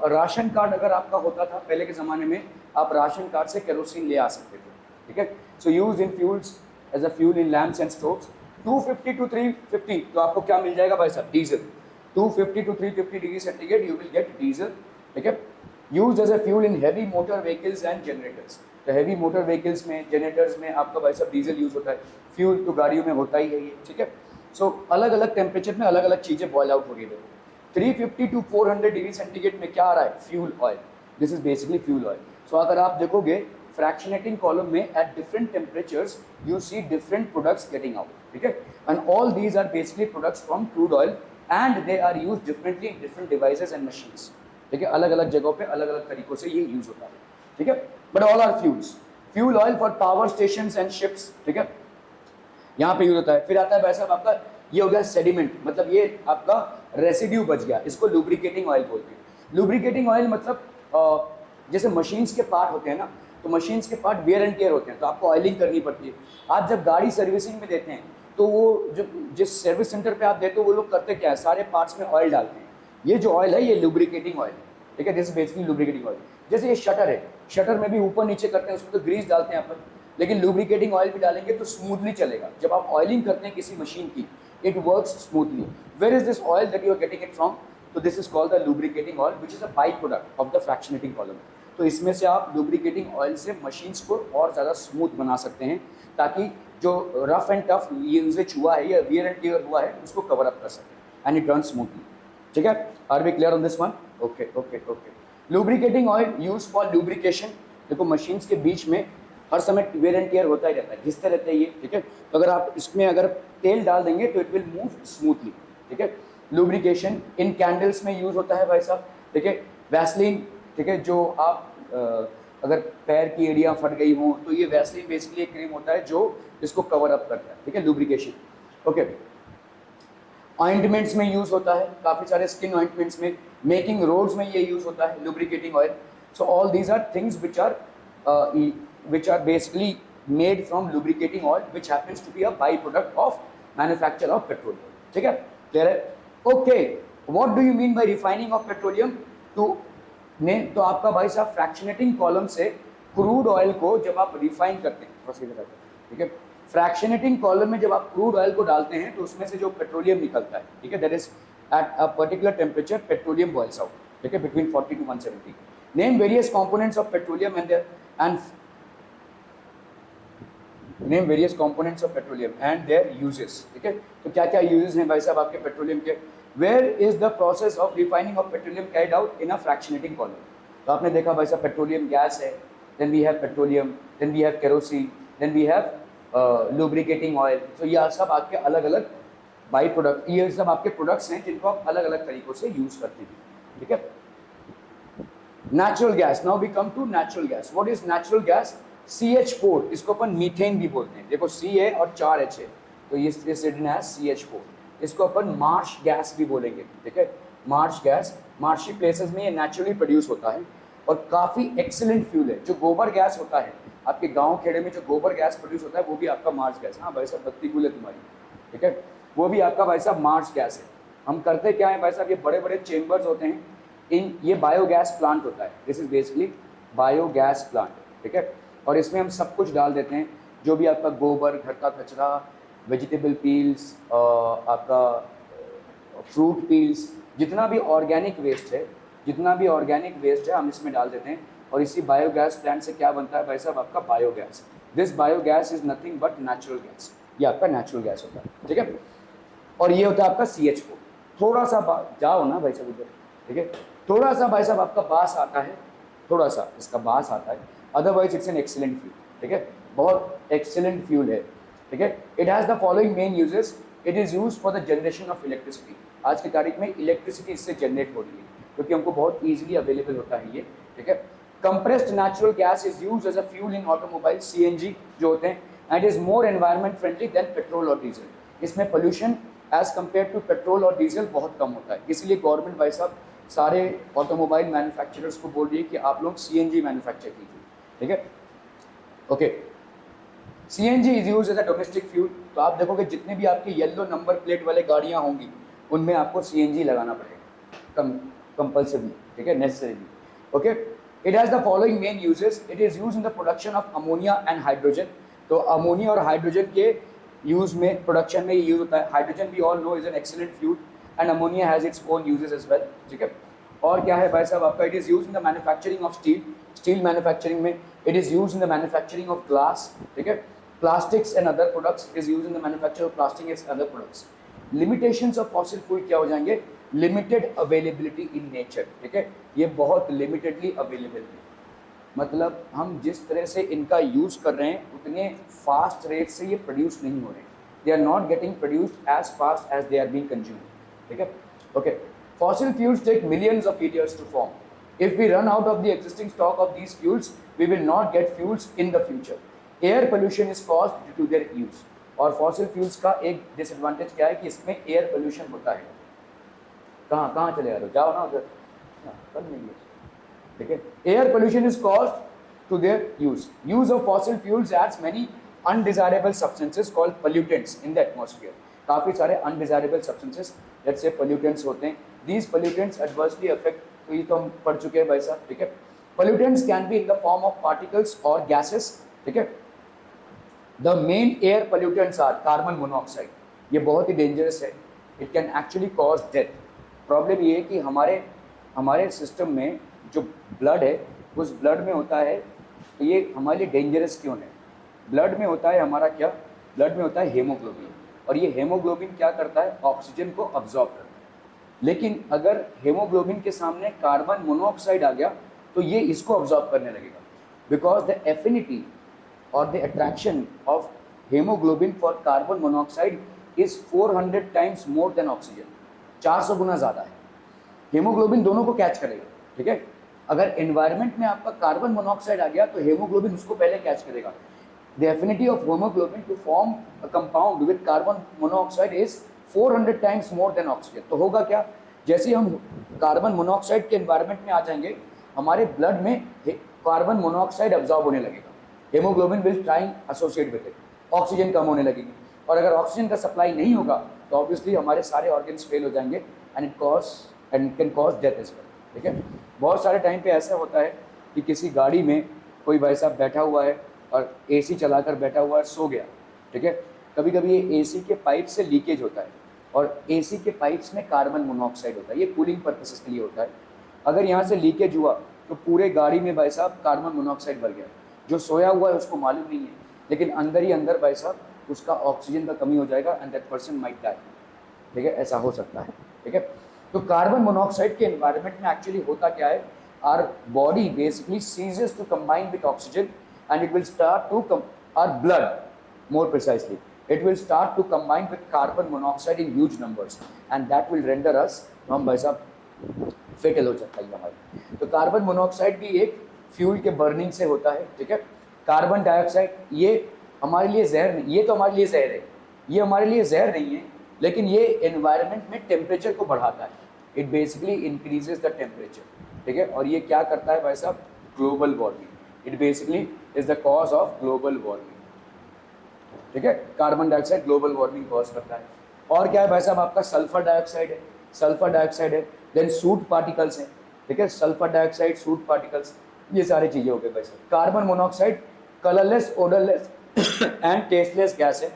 Ration card अगर आपका होता था पहले के ज़माने में, आप राशन कार्ड से केरोसिन ले आ सकते थे। ठीक है, so use in fuels as a fuel in lamps and stoves. 250 to 350 तो आपको क्या मिल जाएगा भाई साहब, diesel. 250 to 350 degree centigrade you will get diesel. ठीक है, use as a fuel in heavy motor vehicles and generators. तो हैवी मोटर व्हीकल्स में, जनरेटर्स में आपका भाई साहब डीजल यूज होता है। फ्यूल तो गाड़ियों में होता ही है ये। ठीक है, सो अलग अलग टेम्परेचर में अलग अलग चीज़ें बॉयल आउट हो रही है। 350 to 400 डिग्री सेंटीग्रेड में क्या आ रहा है, fuel oil. This is basically fuel oil. So अगर आप देखोगे फ्रैक्शनेटिंग कॉलम में at different temperatures you see different products getting out. ठीक है, and all these are basically products from crude oil and they are use differently in different devices and machines. ठीक है, अलग अलग जगहों पे अलग अलग तरीकों से ये यूज होता है। ठीक है, but all are fuels. Fuel oil for power stations and ships. ठीक है, यहाँ पे यूज होता है। फिर आता है भाई साहब आपका, ये हो गया सेडिमेंट, मतलब ये आपका रेसिड्यू बच गया, इसको लुब्रिकेटिंग ऑयल बोलते हैं। लुब्रिकेटिंग ऑयल मतलब जैसे मशीन्स के पार्ट होते हैं ना, तो मशीन्स के पार्ट वेयर एंड टेयर होते हैं, तो आपको ऑयलिंग करनी पड़ती है। आप जब गाड़ी सर्विसिंग में देते हैं तो वो जो जिस सर्विस सेंटर पे आप देते हो वो लोग करते क्या है, सारे पार्ट्स में ऑयल डालते हैं। ये जो ऑयल है ये लुब्रिकेटिंग ऑयल है। ठीक है, this is basically lubricating oil. जैसे ये शटर है, शटर में भी ऊपर नीचे करते हैं, उसमें तो ग्रीस डालते हैं अपन, लेकिन लुब्रिकेटिंग ऑयल भी डालेंगे तो स्मूथली चलेगा। जब आप ऑयलिंग करते हैं किसी मशीन की, it works smoothly. Where is this oil that you are getting it from? So this is called the lubricating oil, which is a byproduct of the fractionating column. तो इसमें से आप lubricating oil से machines को और ज़्यादा smooth बना सकते हैं, ताकि जो रफ एंड टफ यूजेज हुआ है या वियर एंड टियर हुआ है उसको कवर अप कर सकें एंड इट रन स्मूथली। ठीक है, are we clear on this one? Okay okay okay. Lubricating oil use for lubrication. देखो मशीन्स के बीच में हर समय वेयर एंड टियर होता ही रहता है, घिसते रहते हैं ये। ठीक है, तो अगर आप इसमें अगर तेल डाल देंगे तो इट विल मूव स्मूथली। ठीक है, लुब्रिकेशन इन कैंडल्स में यूज होता है भाई साहब। ठीक है, वैसलीन, ठीक है, जो आप अगर पैर की एड़ियाँ फट गई हों तो ये वैसलीन बेसिकली एक क्रीम होता है जो इसको कवर अप करता है। ठीक है, लुब्रिकेशन। ओके, ऑइंटमेंट्स में यूज होता है, काफ़ी सारे स्किन ऑइंटमेंट्स में, मेकिंग रोड्स में ये यूज होता है lubricating oil. So all these are things which are basically made from lubricating oil, which happens to be a byproduct of manufacture of petroleum. ठीक है, clear है? Okay, what do you mean by refining of petroleum? तो आपका भाई साहब fractionating column से crude oil को जब आप रिफाइन करते हैं, ठीक है, फ्रैक्शनेटिंग कॉलम में जब आप क्रूड ऑयल को डालते हैं तो उसमें से जो पेट्रोलियम निकलता है, ठीक है, that is at a particular temperature petroleum boils out. ठीक है, between 40 to 170। Name various components of petroleum name various components of petroleum and their uses. ठीक है, तो क्या क्या यूजेस हैं भाई साहब आपके पेट्रोलियम के? Where is the process of refining of petroleum carried out in a fractionating column? तो आपने देखा भाई साहब पेट्रोलियम गैस है, then we have petroleum, then we have kerosene, then we have lubricating oil. तो ये सब आपके अलग अलग बाई प्रोडक्ट, ये सब आपके प्रोडक्ट्स हैं जिनको आप अलग अलग तरीकों से यूज करते हैं। ठीक है, natural gas. Now we come to natural gas. What is natural gas? CH4, इसको अपन मीथेन भी बोलते हैं। देखो C है और 4 H है, तो ये रिडन एज CH4। इसको अपन मार्श गैस भी बोलेंगे, ठीक है, मार्श गैस। मार्शी प्लेसेस में ये नेचुरली प्रोड्यूस होता है और काफ़ी एक्सीलेंट फ्यूल है। जो गोबर गैस होता है आपके गांव खेड़े में, जो गोबर गैस प्रोड्यूस होता है वो भी आपका मार्श गैस। हाँ भाई साहब, बत्ती गुल है तुम्हारी, ठीक है, वो भी आपका भाई साहब मार्श गैस है। हम करते क्या है भाई साहब, ये बड़े बड़े चेम्बर्स होते हैं, ये बायोगैस प्लांट होता है। This is basically biogas plant, ठीक है, और इसमें हम सब कुछ डाल देते हैं, जो भी आपका गोबर, घर का कचरा, वेजिटेबल पील्स, आपका फ्रूट पील्स, जितना भी ऑर्गेनिक वेस्ट है, हम इसमें डाल देते हैं। और इसी बायोगैस प्लांट से क्या बनता है भाई साहब, आपका biogas. This biogas is nothing but natural gas, ये आपका नेचुरल गैस होता है, ठीक है। और ये होता है आपका CH4। थोड़ा सा जाओ ना भाई साहब इधर, ठीक है, थोड़ा सा भाई साहब आपका बास आता है, थोड़ा सा इसका बास आता है, otherwise it's an excellent fuel, ठीक है, बहुत एक्सीलेंट फ्यूल है, ठीक है। It has the following main uses. It is use for the generation of electricity. आज की तारीख में इलेक्ट्रिसिटी इससे जनरेट हो रही है क्योंकि हमको बहुत ईजिली अवेलेबल होता है ये, ठीक है। Compressed natural gas is use as a fuel in automobile, CNG जो होते हैं, and is more environment friendly than petrol और डीजल। इसमें pollution as compare to petrol और डीजल बहुत कम होता है। इसीलिए गवर्नमेंट भाई साहब सारे ऑटोमोबाइल मैन्युफैक्चरर्स को बोल रही है कि आप लोग CNG मैन्युफैक्चर कीजिए, ठीक है, okay. CNG is use as a domestic fuel. तो आप देखोगे जितने भी आपके येलो नंबर प्लेट वाले गाड़ियाँ होंगी उनमें आपको CNG लगाना पड़ेगा कंपल्सरी, ठीक है, necessarily, okay. It has the following main uses. It is use in the production of ammonia and hydrogen. तो अमोनिया और हाइड्रोजन के यूज में, प्रोडक्शन में ये यूज होता है। Hydrogen we all know is an excellent fuel and ammonia has its own uses as well, ठीक है। और क्या है भाई साहब आपका, it is use in the manufacturing of steel, steel manufacturing में। It is use in the manufacturing of glass, ठीक है, plastics and other products. Is use in the manufacture of plastic and other products. Limitations of fossil fuel क्या हो जाएंगे, limited availability in nature, ठीक है, ये बहुत लिमिटेडली अवेलेबल है। मतलब हम जिस तरह से इनका यूज़ कर रहे हैं उतने फास्ट रेट से ये प्रोड्यूस नहीं हो रहे, they are not getting produced as fast as they are being consumed, ठीक है, okay. Fossil fuels take millions of years to form. If we run out of the existing stock of these fuels, we will not get fuels in the future. Air pollution is caused due to their use. और fossil fuels का एक disadvantage क्या है कि इसमें air pollution होता है. कहाँ कहाँ चले जा रहे हो, जाओ ना उधर, कर लेंगे, ठीक है. Air pollution is caused to their use. Use of fossil fuels adds many undesirable substances called pollutants in the atmosphere. काफ़ी सारे undesirable substances let's say pollutants होते हैं. दीज पोल्यूटेंट्स एडवर्सली अफेक्ट, तो ये तो हम पढ़ चुके हैं भाई साहब, ठीक है. Pollutants can be in the form of particles और गैसेस, ठीक है. The main air pollutants are carbon monoxide. ये बहुत ही डेंजरस है, it can actually cause death. Problem ये है कि हमारे सिस्टम में जो ब्लड है उस ब्लड में होता है, तो ये हमारे लिए डेंजरस क्यों है. ब्लड में होता है हमारा क्या, ब्लड में होता है हेमोग्लोबिन, और ये हेमोग्लोबिन क्या करता है, ऑक्सीजन को अब्जॉर्ब करता है. लेकिन अगर हेमोग्लोबिन के सामने कार्बन मोनोऑक्साइड आ गया तो ये इसको अब्जॉर्ब करने लगेगा, बिकॉज द एफिनिटी और the attraction of haemoglobin for carbon monoxide is 400 times more than oxygen. 400 गुना ज़्यादा है. हेमोग्लोबिन दोनों को कैच करेगा, ठीक है. अगर एनवायरनमेंट में आपका कार्बन मोनोऑक्साइड आ गया तो हेमोग्लोबिन उसको पहले कैच करेगा. The affinity of hemoglobin to form a compound with carbon monoxide is 400 times more than oxygen. तो होगा क्या, जैसे हम कार्बन मोनोऑक्साइड के एनवायरनमेंट में आ जाएंगे, हमारे ब्लड में कार्बन मोनोऑक्साइड अब्जॉर्ब होने लगेगा. Haemoglobin will try associate with it, oxygen कम होने लगेगी, और अगर ऑक्सीजन का सप्लाई नहीं होगा तो ऑब्वियसली हमारे सारे ऑर्गन्स फेल हो जाएंगे and it can cause death as well, ठीक है. बहुत सारे टाइम पे ऐसा होता है कि किसी गाड़ी में कोई भाई साहब बैठा हुआ है और एसी चलाकर बैठा हुआ है, सो गया, ठीक है. कभी कभी ये एसी के पाइप से लीकेज होता है, और एसी के पाइप्स में कार्बन मोनोऑक्साइड होता है, ये कूलिंग पर्पसेस के लिए होता है. अगर यहाँ से लीकेज हुआ तो पूरे गाड़ी में भाई साहब कार्बन मोनोऑक्साइड भर गया. जो सोया हुआ है उसको मालूम नहीं है, लेकिन अंदर ही अंदर भाई साहब उसका ऑक्सीजन का कमी हो जाएगा and that person might die, ठीक है. ऐसा हो सकता है, ठीक है. तो कार्बन मोनोऑक्साइड के एनवायरनमेंट में एक्चुअली होता क्या है, our body basically ceases to combine with oxygen and it will start to our blood, more precisely, it will start to combine with carbon monoxide in huge numbers and that will render us, हम भाई साहब फेटल हो जाता है हमारी. तो carbon monoxide भी एक फ्यूल के बर्निंग से होता है, ठीक है. कार्बन डाइऑक्साइड ये हमारे लिए जहर नहीं, ये तो हमारे लिए जहर है, ये हमारे लिए जहर नहीं है, लेकिन ये एनवायरनमेंट में टेम्परेचर को बढ़ाता है। It basically increases the temperature, ठीक है। और ये क्या करता है भाई साहब? Global warming. It basically is the cause of global warming, ठीक है। Carbon dioxide global warming cause करता है। और क्या है भाई साहब? आपका सल्फर डाइऑक्साइड है, सल्फर डाइऑक्साइड है, देन सूट पार्टिकल्स है, ठीक है। सल्फर डाइऑक्साइड, सूट पार्टिकल्स, ये सारी चीजें हो गई भाई साहब। Carbon monoxide colourless, odourless and tasteless gas है।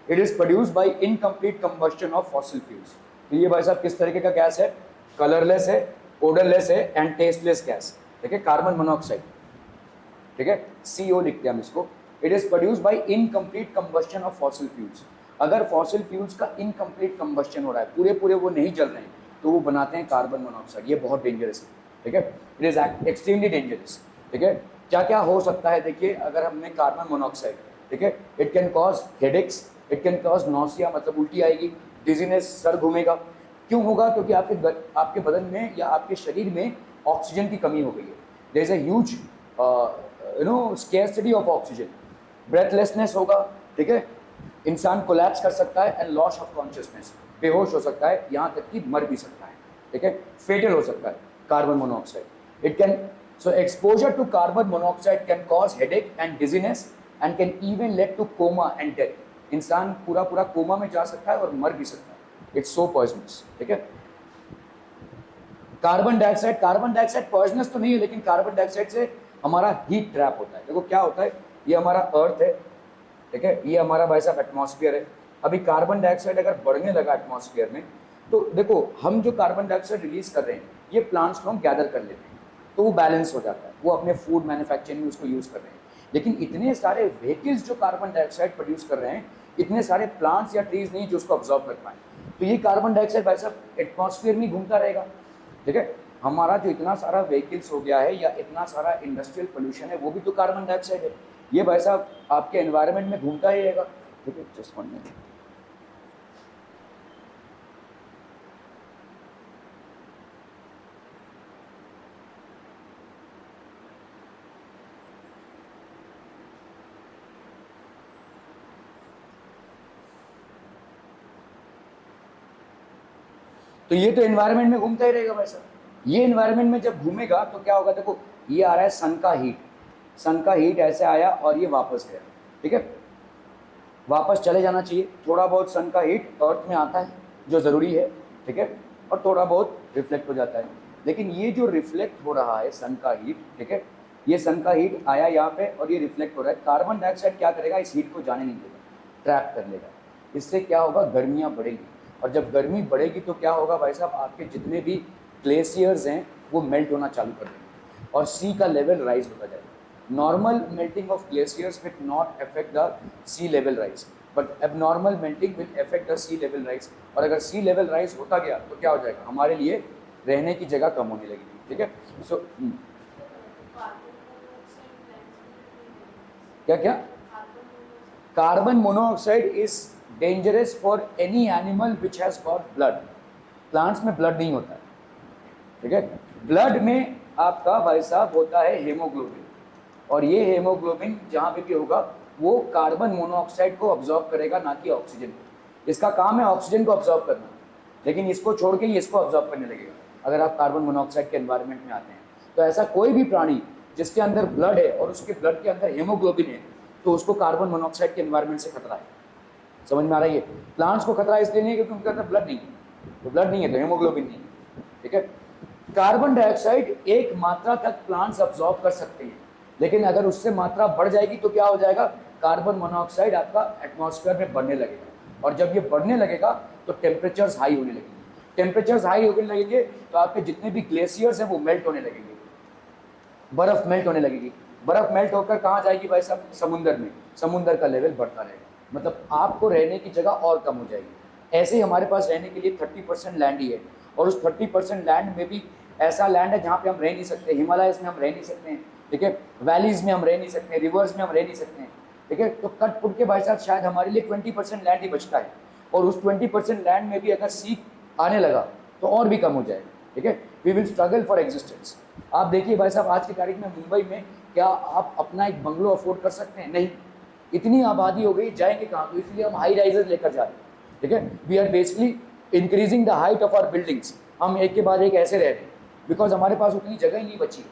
It is produced by incomplete combustion of fossil fuels. तो ये भाई साहब किस तरीके का गैस है? कलरलेस है, ओडरलेस है एंड टेस्टलेस गैस, ठीक है। कार्बन मोनोऑक्साइड, ठीक है, CO लिखते हैं हम इसको। It is produced by incomplete combustion of fossil fuels. अगर फॉसिल फ्यूल्स का इनकम्प्लीट कंबस्शन हो रहा है, पूरे पूरे वो नहीं जल रहे हैं, तो वो बनाते हैं कार्बन मोनोऑक्साइड। ये बहुत डेंजरस है, ठीक है। इट इज एक्सट्रीमली डेंजरस, ठीक है। क्या क्या हो सकता है देखिए, अगर हमने कार्बन मोनोऑक्साइड, ठीक है, it can cause headaches, it can cause nausea, मतलब उल्टी आएगी, डिजीनेस, सर घूमेगा। क्यों होगा? क्योंकि आपके बदन में या आपके शरीर में ऑक्सीजन की कमी हो गई है। There is a huge scarcity of oxygen. Breathlessness होगा, ठीक है, इंसान कोलैप्स कर सकता है एंड लॉस ऑफ कॉन्शियसनेस, बेहोश हो सकता है, यहाँ तक कि मर भी सकता है, ठीक है, फेटल हो सकता है carbon monoxide. It can so exposure to carbon monoxide can cause headache and dizziness and can even lead to coma and death. इंसान पूरा पूरा कोमा में जा सकता है और मर भी सकता है। इट्स सो पॉइजनस, ठीक है। कार्बन डाइऑक्साइड पॉइजनस तो नहीं है, लेकिन कार्बन डाइऑक्साइड से हमारा हीट ट्रैप होता है। देखो क्या होता है, ये हमारा अर्थ है, ठीक है, ये हमारा भाई साहब एटमॉस्फेयर है। अभी कार्बन डाइऑक्साइड अगर बढ़ने लगा एटमॉस्फेयर में, तो देखो हम जो कार्बन डाइऑक्साइड रिलीज कर रहे हैं, ये प्लांट्स को हम गैदर कर लेते हैं, तो वो बैलेंस हो जाता है, वो अपने फूड मैन्युफैक्चरिंग में उसको यूज कर रहे हैं। लेकिन इतने सारे व्हीकल्स जो कार्बन डाइऑक्साइड प्रोड्यूस कर रहे हैं, इतने सारे प्लांट्स या ट्रीज नहीं जो उसको ऑब्जॉर्व कर पाए, तो ये कार्बन डाइऑक्साइड भाई साहब एटमॉस्फेयर में घूमता रहेगा, ठीक है। हमारा जो इतना सारा व्हीकल्स हो गया है या इतना सारा इंडस्ट्रियल पोल्यूशन है, वो भी तो कार्बन डाइऑक्साइड है। ये भाई साहब आपके एनवायरनमेंट में घूमता ही रहेगा, ठीक है। Just 1 minute. तो ये तो एनवायरनमेंट में घूमता ही रहेगा भाई साहब। ये एनवायरनमेंट में जब घूमेगा तो क्या होगा? देखो ये आ रहा है सन का हीट, सन का हीट ऐसे आया और ये वापस गया, ठीक है। वापस चले जाना चाहिए। थोड़ा बहुत सन का हीट अर्थ में आता है जो ज़रूरी है, ठीक है, और थोड़ा बहुत रिफ्लेक्ट हो जाता है। लेकिन ये जो रिफ्लेक्ट हो रहा है सन का हीट, ठीक है, ये सन का हीट आया यहाँ पे और ये रिफ्लेक्ट हो रहा है। कार्बन डाइऑक्साइड क्या करेगा? इस हीट को जाने नहीं देगा, ट्रैप कर लेगा। इससे क्या होगा? गर्मियाँ बढ़ेगी, और जब गर्मी बढ़ेगी तो क्या होगा भाई साहब? आपके जितने भी ग्लेशियर्स हैं वो मेल्ट होना चालू कर देंगे और सी का लेवल राइज होता जाएगा। Normal melting of glaciers will not affect the sea level rise, but abnormal melting will affect the sea level rise. और अगर सी लेवल राइज होता गया तो क्या हो जाएगा? हमारे लिए रहने की जगह कम होने लगेगी, ठीक है। सो क्या क्या? Carbon monoxide is dangerous for any animal which has got blood. Plants में ब्लड नहीं होता है, ठीक है। ब्लड में आपका भाई साहब होता है हेमोग्लोबिन, और ये हेमोग्लोबिन जहाँ पे भी होगा वो कार्बन मोनोऑक्साइड को ऑब्जॉर्व करेगा, ना कि ऑक्सीजन को। इसका काम है ऑक्सीजन को ऑब्जॉर्व करना, लेकिन इसको छोड़ के ये इसको ऑब्जॉर्व करने लगेगा अगर आप कार्बन मोनोऑक्साइड के एनवायरनमेंट में आते हैं। तो ऐसा कोई भी प्राणी जिसके अंदर ब्लड है और उसके ब्लड के अंदर हेमोग्लोबिन है, तो उसको कार्बन मोनोऑक्साइड के एनवायरनमेंट से खतरा है। समझ में आ रही है? प्लांट्स को खतरा इसलिए नहीं है क्योंकि उनके अंदर ब्लड नहीं है, तो ब्लड नहीं है तो हेमोग्लोबिन नहीं है, ठीक है। कार्बन डाइऑक्साइड एक मात्रा तक प्लांट्स अब्जॉर्ब कर सकते हैं, लेकिन अगर उससे मात्रा बढ़ जाएगी तो क्या हो जाएगा? कार्बन मोनोऑक्साइड आपका एटमॉस्फेयर में बढ़ने लगेगा, और जब ये बढ़ने लगेगा तो टेम्परेचर्स हाई होने लगेंगे। टेम्परेचर्स हाई होने लगेंगे तो आपके जितने भी ग्लेशियर्स हैं वो मेल्ट होने लगेंगे, बर्फ मेल्ट होने लगेगी। बर्फ मेल्ट होकर कहाँ जाएगी भाई साहब? समुंदर में। समुंदर का लेवल बढ़ता रहेगा, मतलब आपको रहने की जगह और कम हो जाएगी। ऐसे ही हमारे पास रहने के लिए 30% लैंड ही है, और उस 30% लैंड में भी ऐसा लैंड है जहाँ पे हम रह नहीं सकते। हिमालयस में हम रह नहीं सकते हैं, ठीक है, वैलीज में हम रह नहीं सकते, रिवर्स में हम रह नहीं सकते हैं, ठीक है। तो कट पुट के भाई साहब शायद हमारे लिए 20% लैंड ही बचता है, और उस 20% लैंड में भी अगर सी आने लगा तो और भी कम हो जाएगा, ठीक है। We will struggle for existence. आप देखिए भाई साहब आज की तारीख में मुंबई में क्या आप अपना एक बंगलो अफोर्ड कर सकते हैं? नहीं। इतनी आबादी हो गई, जाएंगे कहाँ? तो इसलिए हम हाई राइजेस लेकर जा रहे हैं, ठीक है। We are basically increasing the height of our buildings, हम एक के बाद एक ऐसे रह रहे हैं, बिकॉज हमारे पास उतनी जगह ही नहीं बची,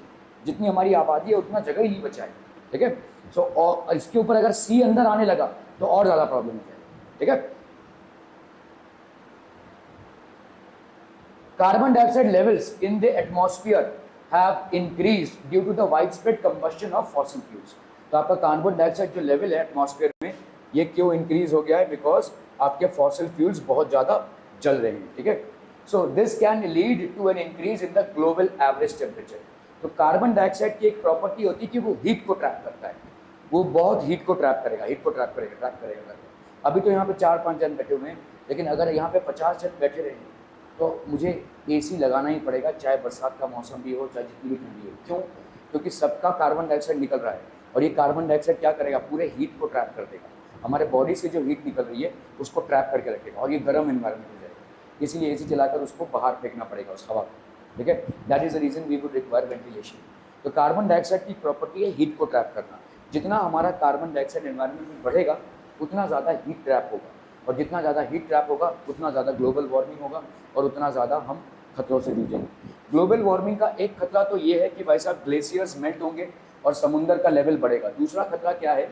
जितनी हमारी आबादी है उतना जगह ही नहीं बचा है, ठीक है। सो और इसके ऊपर अगर सी अंदर आने लगा तो और ज़्यादा प्रॉब्लम हो जाएगा, ठीक है। Carbon dioxide levels in the atmosphere have increased due to the widespread combustion of fossil fuels. तो आपका कार्बन डाइऑक्साइड जो लेवल है एटमॉस्फेयर में, ये क्यों इंक्रीज हो गया है? बिकॉज आपके फॉसिल फ्यूल्स बहुत ज़्यादा जल रहे हैं, ठीक है। So this can lead to an increase in the global average temperature. तो कार्बन डाइऑक्साइड की एक प्रॉपर्टी होती है कि वो हीट को ट्रैप करता है, वो बहुत हीट को ट्रैप करेगा, ट्रैप करेगा। अभी तो यहाँ पे 4-5 जन बैठे हुए हैं, लेकिन अगर यहाँ पे 50 जन बैठे रहे तो मुझे एसी लगाना ही पड़ेगा, चाहे बरसात का मौसम भी हो, चाहे जितनी भी ठंडी हो। क्यों? क्योंकि सबका कार्बन डाइऑक्साइड निकल रहा है, और ये कार्बन डाइऑक्साइड क्या करेगा? पूरे हीट को ट्रैप कर देगा, हमारे बॉडी से जो हीट निकल रही है उसको ट्रैप करके रखेगा, और ये गर्म एनवायरनमेंट हो जाएगा, इसलिए एसी चलाकर उसको बाहर फेंकना पड़ेगा उस हवा को, ठीक है। That is the reason we would require ventilation. तो कार्बन डाइऑक्साइड की प्रॉपर्टी है हीट को ट्रैप करना। जितना हमारा कार्बन डाइऑक्साइड एनवायरनमेंट में बढ़ेगा उतना ज़्यादा हीट ट्रैप होगा, और जितना ज़्यादा हीट ट्रैप होगा उतना ज़्यादा ग्लोबल वार्मिंग होगा, और उतना ज़्यादा हम खतरों से जूझेंगे। ग्लोबल वार्मिंग का एक खतरा तो ये है कि भाई साहब ग्लेशियर्स मेल्ट होंगे और समुंदर का लेवल बढ़ेगा। दूसरा खतरा क्या है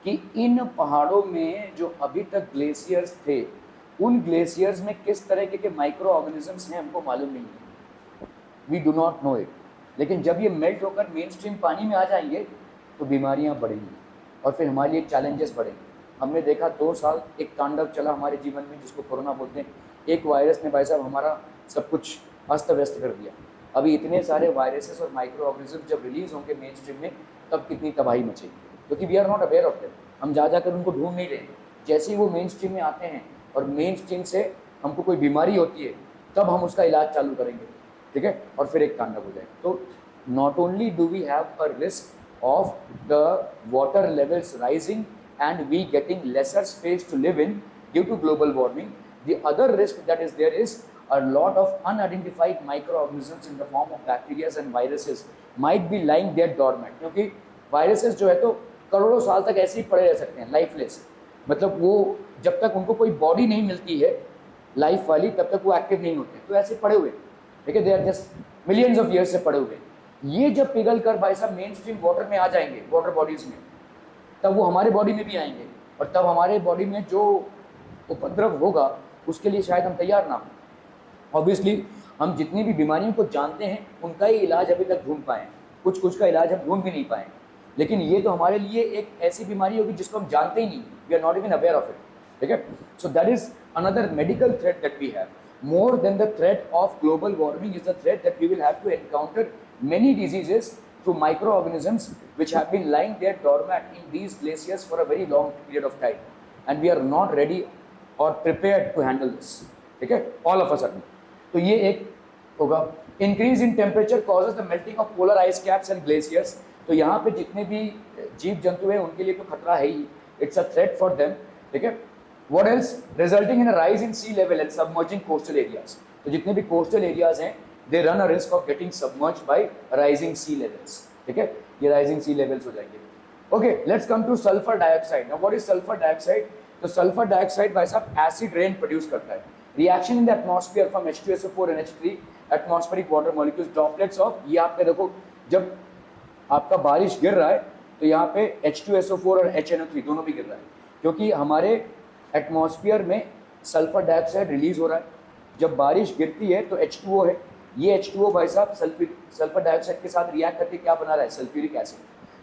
कि इन पहाड़ों में जो अभी तक ग्लेशियर्स थे, उन ग्लेशियर्स में किस तरह के माइक्रो ऑर्गेनिजम्स हैं हमको मालूम नहीं है, we do not know it. लेकिन जब ये मेल्ट होकर मेन स्ट्रीम पानी में आ जाएंगे तो बीमारियां बढ़ेंगी, और फिर हमारे लिए चैलेंजेस बढ़ेंगे। हमने देखा 2 साल एक तांडव चला हमारे जीवन में, जिसको कोरोना बोलते हैं। एक वायरस ने भाई साहब हमारा सब कुछ अस्त व्यस्त कर दिया। अभी इतने सारे वायरसेस और माइक्रो ऑर्गेनिज्म जब रिलीज होंगे मेन स्ट्रीम में, तब कितनी तबाही मचेगी, क्योंकि we are not aware of them. हम जा जाकर उनको ढूंढ नहीं रहे। जैसे ही वो मेन स्ट्रीम में आते हैं और मेन स्ट्रीम से हमको कोई बीमारी होती है, तब हम उसका इलाज चालू करेंगे, ठीक है, और फिर एक तांडव हो जाएगा। तो not only do we have a risk of the water levels rising and we getting lesser space to live in due to global warming, the other risk that is there is a lot of unidentified microorganisms in the form of bacteria and viruses might be lying there dormant। क्योंकि viruses जो है तो करोड़ों साल तक ऐसे ही पड़े रह सकते हैं, लाइफलेस। मतलब वो जब तक उनको कोई बॉडी नहीं मिलती है लाइफ वाली, तब तक वो एक्टिव नहीं होते, तो ऐसे पड़े हुए, ठीक है, they are just millions of years से पड़े हुए। ये जब पिघल कर भाई साहब मेन स्ट्रीम वाटर में आ जाएंगे, वाटर बॉडीज में, तब वो हमारे बॉडी में भी आएंगे, और तब हमारे बॉडी में जो उपद्रव होगा उसके लिए शायद हम तैयार ना हो। ऑब्वियसली हम जितनी भी बीमारियों को जानते हैं उनका ही इलाज अभी तक ढूंढ पाए, कुछ का इलाज हम ढूंढ भी नहीं पाए, लेकिन ये तो हमारे लिए एक ऐसी बीमारी होगी जिसको हम जानते ही नहीं, we are not even aware of it, ठीक है। So that is another medical threat that we have. More than the threat of global warming is the threat that we will have to encounter many diseases through microorganisms which have been lying there dormant in these glaciers for a very long period of time, and we are not ready or prepared to handle this, ठीक है, all of a sudden। तो ये एक होगा। increase in temperature causes the melting of polar ice caps and glaciers। तो यहाँ पे जितने भी जीव जंतु हैं उनके लिए तो खतरा है ही, it's a threat for them, ठीक है। what else? resulting in a rise in sea level and submerging coastal areas। तो जितने भी coastal areas हैं they run a risk of getting submerged by rising sea levels, ठीक है, ये rising sea levels हो जाएंगे। Okay, let's come to sulfur dioxide। Now what is sulfur dioxide? तो sulfur dioxide भाई साहब acid rain produce करता है। Reaction in the atmosphere from H2SO4 and H3 atmospheric water molecules droplets of, ये आपने देखो जब आपका बारिश गिर रहा है तो यहाँ पे H2SO4 और HNO3 दोनों भी गिर रहा है, क्योंकि हमारे एटमॉस्फेयर में सल्फर डाइऑक्साइड रिलीज हो रहा है। जब बारिश गिरती है तो H2O है, ये H2O भाई साहब सल्फर डाइऑक्साइड के साथ रिएक्ट करके क्या बना रहा है? Sulphuric acid.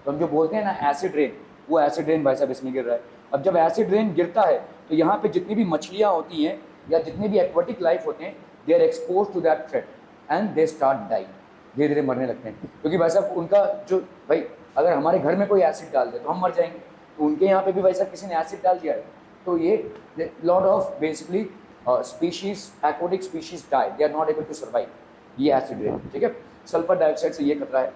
तो हम जो बोलते हैं ना एसिड रेन, वो एसिड रेन भाई साहब इसमें गिर रहा है। अब जब एसिड रेन गिरता है तो यहाँ पे जितनी भी मछलियाँ होती हैं या जितने भी एक्वाटिक लाइफ होते हैं, they are expose to that threat and they start dying, धीरे धीरे मरने लगते हैं। क्योंकि भाई साहब उनका जो भाई अगर हमारे घर में कोई एसिड डाल दे तो हम मर जाएंगे, तो उनके यहाँ पे भी भाई साहब किसी ने एसिड डाल दिया है, तो ये lot of basically species, aquatic species die, they are not able to survive, ये एसिड रेन, ठीक है। सल्फर डाइऑक्साइड से ये खतरा है।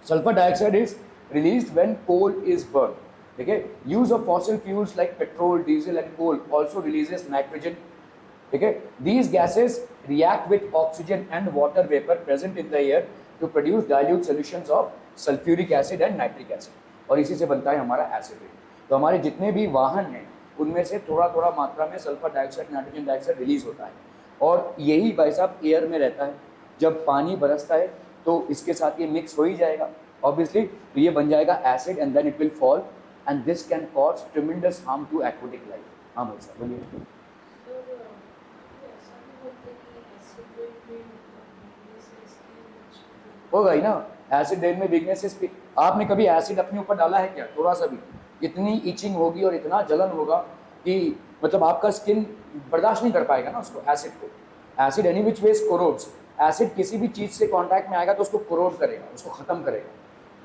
Sulphur dioxide is released when coal is burn, ठीक है। Use of fossil fuels like petrol, diesel and coal also releases nitrogen, ठीक है। These gases react with oxygen and water vapour present in the air to produce dilute solutions of sulphuric acid and nitric acid, और इसी से बनता है हमारा acid rain. तो हमारे जितने भी वाहन हैं उनमें से थोड़ा थोड़ा मात्रा में sulphur dioxide, nitrogen dioxide release होता है, और यही भाई साहब एयर में रहता है। जब पानी बरसता है तो इसके साथ ये मिक्स हो ही जाएगा ऑब्वियसली, तो ये बन जाएगा acid and then it will fall and this can cause tremendous harm to aquatic life. हाँ भाई साहब बोलिए। होगा ही ना, एसिड रेन में वीकनेस। आपने कभी एसिड अपने ऊपर डाला है क्या? थोड़ा सा भी, इतनी इचिंग होगी और इतना जलन होगा कि मतलब आपका स्किन बर्दाश्त नहीं कर पाएगा ना उसको, एसिड को। Acid any which ways corrodes, acid किसी भी चीज़ से कांटेक्ट में आएगा तो उसको कोरोड करेगा, उसको ख़त्म करेगा,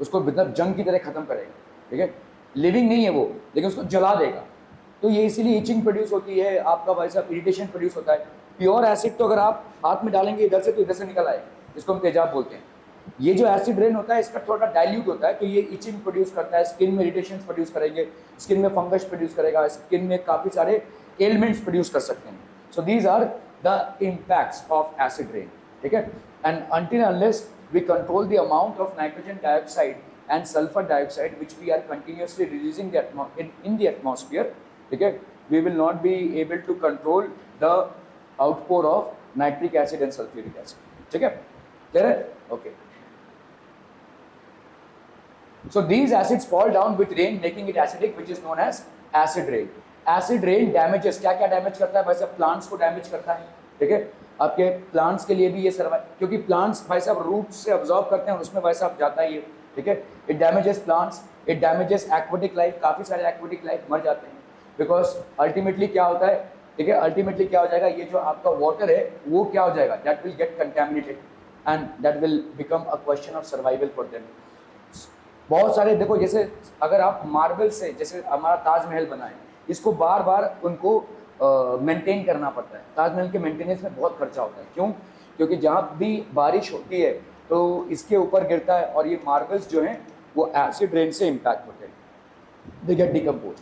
उसको मतलब जंग की तरह ख़त्म करेगा, ठीक है। लिविंग नहीं है वो, लेकिन उसको जला देगा। तो ये इसीलिए इचिंग प्रोड्यूस होती है, आपका भाई साहब इरिटेशन प्रोड्यूस होता है। प्योर एसिड तो अगर आप हाथ में डालेंगे इधर से तो इधर से निकल आएगा, इसको हम तेजाब बोलते हैं। ये जो एसिड रेन होता है इसका थोड़ा डाइल्यूट होता है, तो ये इचिंग प्रोड्यूस करता है, स्किन में इरिटेशन प्रोड्यूस करेंगे, स्किन में फंगस प्रोड्यूस करेगा, स्किन में काफ़ी सारे एलिमेंट्स प्रोड्यूस कर सकते हैं। So these are the impacts of acid rain, ठीक है। And until unless we control the amount of nitrogen dioxide and sulphur dioxide which we are continuously releasing in the atmosphere, ठीक है, we will not be able to control the outpour of nitric acid and sulfuric acid, ठीक है, clear है? Okay. So these acids fall down with rain making it acidic, which is known as acid rain. Acid rain damages, क्या क्या damage करता है भाई साहब? Plants को डैमेज करता है, ठीक है। आपके प्लांट्स के लिए भी ये सर्वाइव, क्योंकि प्लांट्स भाई साहब रूट्स से अब्जॉर्ब करते हैं और उसमें भाई साहब जाता है ये, ठीक है। It damages plants, it damages aquatic life, काफ़ी सारे एक्वेटिक लाइफ मर जाते हैं, बिकॉज अल्टीमेटली क्या होता है, ठीक है, अल्टीमेटली क्या हो जाएगा, ये जो आपका वाटर है वो क्या हो जाएगा, that will get contaminated and that will become a question of survival for them. बहुत सारे देखो, जैसे अगर आप मार्बल से, जैसे हमारा ताजमहल बना है, इसको बार बार उनको मेंटेन करना पड़ता है। ताजमहल के मेंटेनेंस में बहुत खर्चा होता है, क्यों? क्योंकि जहाँ भी बारिश होती है तो इसके ऊपर गिरता है और ये मार्बल्स जो हैं वो एसिड रेन से इम्पैक्ट होते हैं, they get decompose.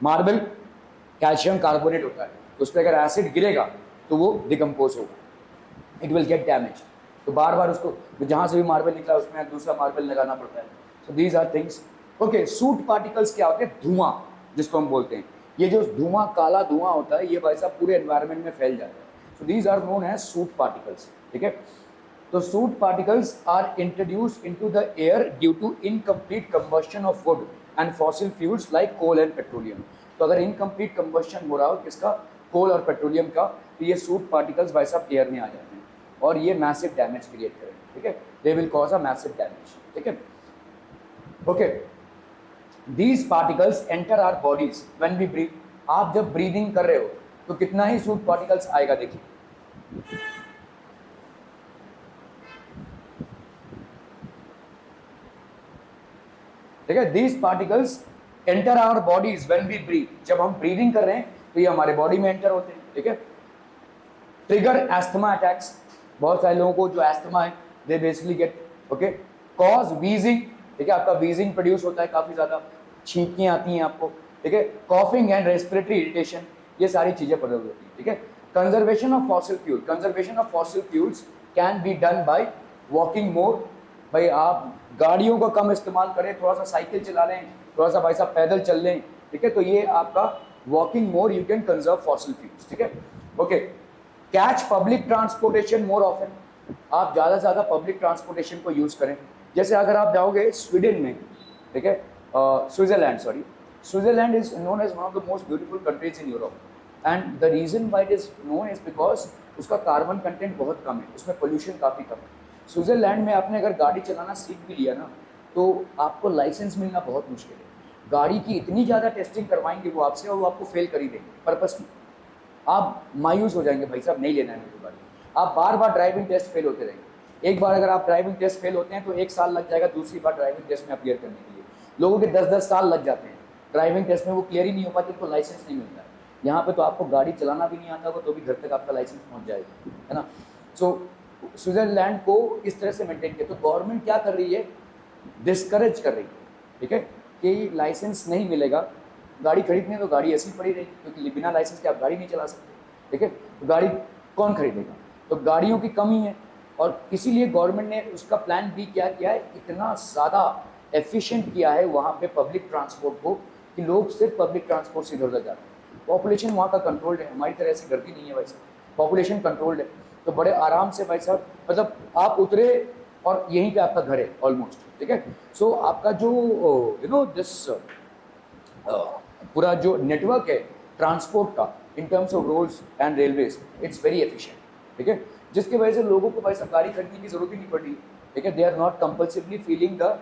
Marble calcium carbonate होता है, तो उस पर अगर एसिड गिरेगा तो वो डिकम्पोज होगा, इट विल गेट डैमेज। तो बार बार उसको जहाँ से भी मार्बल निकला उसमें दूसरा मार्बल लगाना पड़ता है। So these are things. Okay, soot particles क्या होते हैं? धुआं जिसको हम बोलते हैं, ये जो धुआं, काला धुआं होता है, ये भाई साहब पूरे एनवायरनमेंट में फैल जाता है। So these are known as soot particles, ठीक है। तो soot particles are introduced into the air due to incomplete combustion of wood and fossil fuels like coal and petroleum. तो अगर इनकम्प्लीट कंबशन हो रहा हो किसका? कोल और पेट्रोलियम का, तो ये सूट पार्टिकल्स भाई साहब एयर में आ जाते हैं और ये मैसिव डैमेज क्रिएट करेंगे, ठीक है। They will cause a massive damage, ठीक है। Okay, these particles enter our bodies when we breathe. आप जब ब्रीदिंग कर रहे हो तो कितना ही सूट पार्टिकल्स आएगा, देखिए, ठीक है। These particles enter our bodies when we breathe. जब हम ब्रीदिंग कर रहे हैं तो ये हमारे बॉडी में एंटर होते हैं, ठीक है। ट्रिगर एस्थमा अटैक्स, बहुत सारे लोगों को जो एस्थमा है they basically gate, okay, cause wheezing, ठीक है, आपका वीजिंग प्रोड्यूस होता है, काफी ज्यादा छींकियां आती हैं आपको, ठीक है। कॉफिंग एंड रेस्पिरेटरी इरिटेशन, ये सारी चीजें प्रोड्यूस होती हैं, ठीक है। Conservation of fossil fuel, conservation of fossil fuels can be done by walking more. भाई आप गाड़ियों का कम इस्तेमाल करें, थोड़ा सा साइकिल चला लें, थोड़ा सा भाई साहब पैदल चल लें, ठीक है, तो ये आपका walking more, you can conserve fossil fuels, ठीक है। Okay, catch public transportation more often, आप ज़्यादा से ज़्यादा पब्लिक ट्रांसपोर्टेशन को यूज़ करें। जैसे अगर आप जाओगे स्वीडन में, ठीक है, Switzerland, sorry, Switzerland is known as one of the most beautiful countries in Europe, and the reason why it is known is because उसका कार्बन कंटेंट बहुत कम है, उसमें पोल्यूशन काफ़ी कम है। स्विट्जरलैंड में आपने अगर गाड़ी चलाना सीख भी लिया ना तो आपको लाइसेंस मिलना बहुत मुश्किल है। गाड़ी की इतनी ज़्यादा टेस्टिंग करवाएंगे वो आपसे और वो आपको फेल कर ही देंगे पर्पसली। आप मायूस हो जाएंगे, भाई साहब नहीं लेना है मुझे गाड़ी। आप बार बार ड्राइविंग टेस्ट फेल होते रहेंगे। एक बार अगर आप ड्राइविंग टेस्ट फेल होते हैं तो 1 साल लग जाएगा दूसरी बार ड्राइविंग टेस्ट में अपीयर करने के लिए। लोगों के 10-10 साल लग जाते हैं ड्राइविंग टेस्ट में, वो क्लियर ही नहीं हो पाती, उनको लाइसेंस नहीं मिलता है। यहाँ पे तो आपको गाड़ी चलाना भी नहीं आता होगा तो भी घर तक आपका लाइसेंस पहुँच जाएगा, है ना। सो स्विट्जरलैंड को इस तरह से मेंटेन किया। तो गवर्नमेंट क्या कर रही है, डिस्करेज कर रही है, ठीक है, कि लाइसेंस नहीं मिलेगा, गाड़ी खरीदनी है तो गाड़ी ऐसी पड़ी रहेगी, क्योंकि बिना लाइसेंस के आप गाड़ी नहीं चला सकते, ठीक है। तो गाड़ी कौन खरीदेगा? तो गाड़ियों की कमी है और इसीलिए गवर्नमेंट ने उसका प्लान भी क्या किया है, इतना ज़्यादा एफिशिएंट किया है वहाँ पे पब्लिक ट्रांसपोर्ट को कि लोग सिर्फ पब्लिक ट्रांसपोर्ट से इधर उधर जाते हैं। पॉपुलेशन वहाँ का कंट्रोल्ड है, हमारी तरह से गर्दी नहीं है भाई साहब, पॉपुलेशन कंट्रोल्ड है, तो बड़े आराम से भाई साहब मतलब आप उतरे और यहीं पे आपका घर है ऑलमोस्ट, ठीक है। सो आपका जो यू नो दिस पूरा जो नेटवर्क है ट्रांसपोर्ट का in terms of roads and railways, it's very efficient, ठीक है, जिसकी वजह से लोगों को भाई साहब गाड़ी खरीदने की जरूरत ही नहीं पड़ी, ठीक है। They are not compulsively feeling the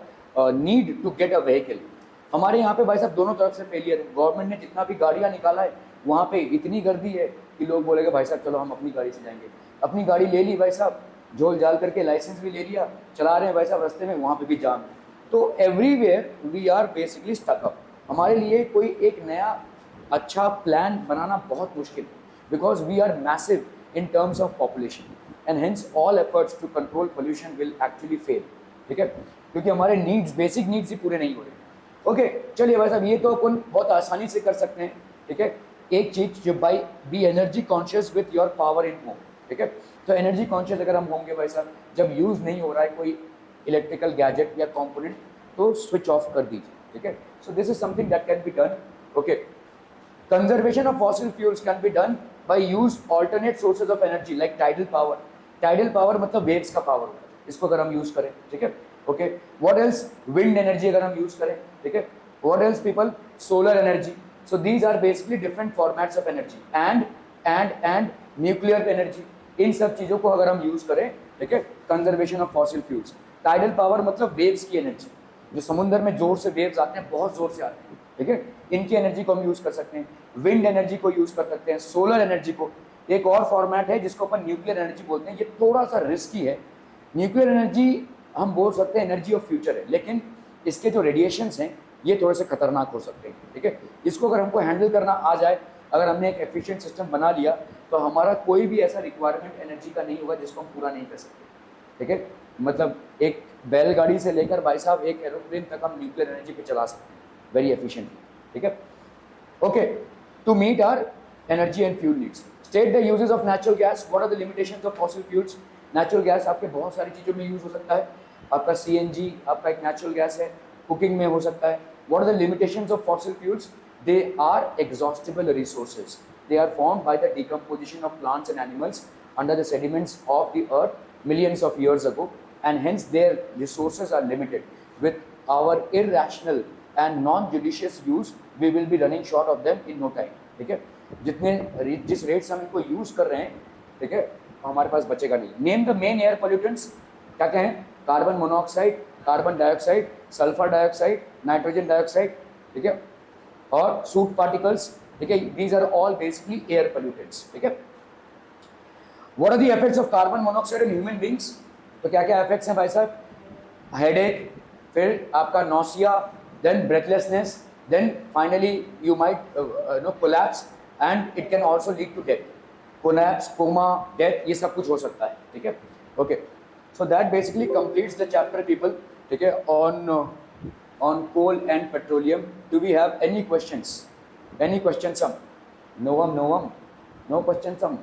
need to get a vehicle. हमारे यहाँ पे भाई साहब दोनों तरफ से फेलियर है, गवर्नमेंट ने जितना भी गाड़ियाँ निकाला है वहाँ पे इतनी गर्दी है कि लोग बोलेंगे भाई साहब चलो हम अपनी गाड़ी से जाएंगे, अपनी गाड़ी ले ली भाई साहब, झोल झाल करके लाइसेंस भी ले लिया, चला रहे हैं भाई साहब रास्ते में, वहाँ पे भी जाम। तो everywhere we are basically stuck up. हमारे लिए कोई एक नया अच्छा प्लान बनाना बहुत मुश्किल है, because we are massive in terms of population and hence all efforts to control pollution will actually fail, ठीक है, क्योंकि हमारे नीड्स, बेसिक नीड्स ही पूरे नहीं हो रहे। ओके चलिए भाई साहब, ये तो अपन बहुत आसानी से कर सकते हैं, ठीक है। एक चीज जो by be energy conscious with your power in home, ठीक है। तो एनर्जी कॉन्शियस अगर हम होंगे भाई साहब, जब यूज नहीं हो रहा है कोई इलेक्ट्रिकल गैजेट या कॉम्पोनेंट तो स्विच ऑफ कर दीजिए, ठीक है। So this is something that can be done, okay. Conservation of fossil fuels can be done by use alternate sources of energy like tidal power. Tidal power मतलब waves का power होता है, इसको अगर हम यूज करें, ठीक है, okay. What else, wind energy अगर हम यूज करें, ठीक है। What else people, solar energy. So these are basically different formats of energy and nuclear energy. इन सब चीजों को अगर हम यूज करें, ठीक है, conservation of fossil fuels. Tidal power मतलब वेव्स की एनर्जी, जो समुद्र में जोर से वेव्स आते हैं, बहुत जोर से आते हैं, ठीक है, इनकी एनर्जी को हम यूज कर सकते हैं। विंड एनर्जी को यूज कर सकते हैं, सोलर एनर्जी को। एक और फॉर्मेट है जिसको अपन न्यूक्लियर एनर्जी बोलते हैं, ये थोड़ा सा रिस्की है। न्यूक्लियर एनर्जी हम बोल सकते हैं एनर्जी ऑफ फ्यूचर है, लेकिन इसके जो रेडिएशंस हैं ये थोड़े से खतरनाक हो सकते हैं, ठीक है। इसको अगर हमको हैंडल करना आ जाए, अगर हमने एक एफिशिएंट सिस्टम बना लिया, तो हमारा कोई भी ऐसा रिक्वायरमेंट एनर्जी का नहीं होगा जिसको हम पूरा नहीं कर सकते, ठीक है। मतलब एक बैलगाड़ी से लेकर भाई साहब एक एरोप्लेन तक हम न्यूक्लियर एनर्जी पे चला सकते हैं वेरी एफिशिएंटली, ठीक है, okay. To meet our energy and fuel needs, state the uses of natural gas, what are the limitations of fossil fuels. Natural gas आपके बहुत सारी चीज़ों में यूज हो सकता है, आपका सीएनजी आपका एक नेचुरल गैस है, कुकिंग में हो सकता है। What are the limitations of fossil fuels, they are exhaustible resources, they are formed by the decomposition of plants and animals under the sediments of the earth millions of years ago, and hence their resources are limited. With our irrational and non-judicious use, we will be running short of them in no time, ठीक है। जिस rate से हम इनको use कर रहे हैं, ठीक है, हमारे पास बचेगा नहीं। Name the main air pollutants, क्या क्या हैं? Carbon monoxide, carbon dioxide, sulphur dioxide, nitrogen dioxide, ठीक है, और सूट पार्टिकल्स, ठीक है। These are all basically air pollutants, ठीक है। What are the effects of carbon monoxide in human beings, तो क्या क्या इफेक्ट्स हैं भाई साहब? हेडेक, फिर आपका nausea, then breathlessness, then finally you might collapse and it can also lead to death. Collapse, coma, death, ये सब कुछ हो सकता है, ठीक है, okay. So that basically completes the chapter people, ठीक है, on coal and petroleum. Do we have any questions? Any questions? No question some.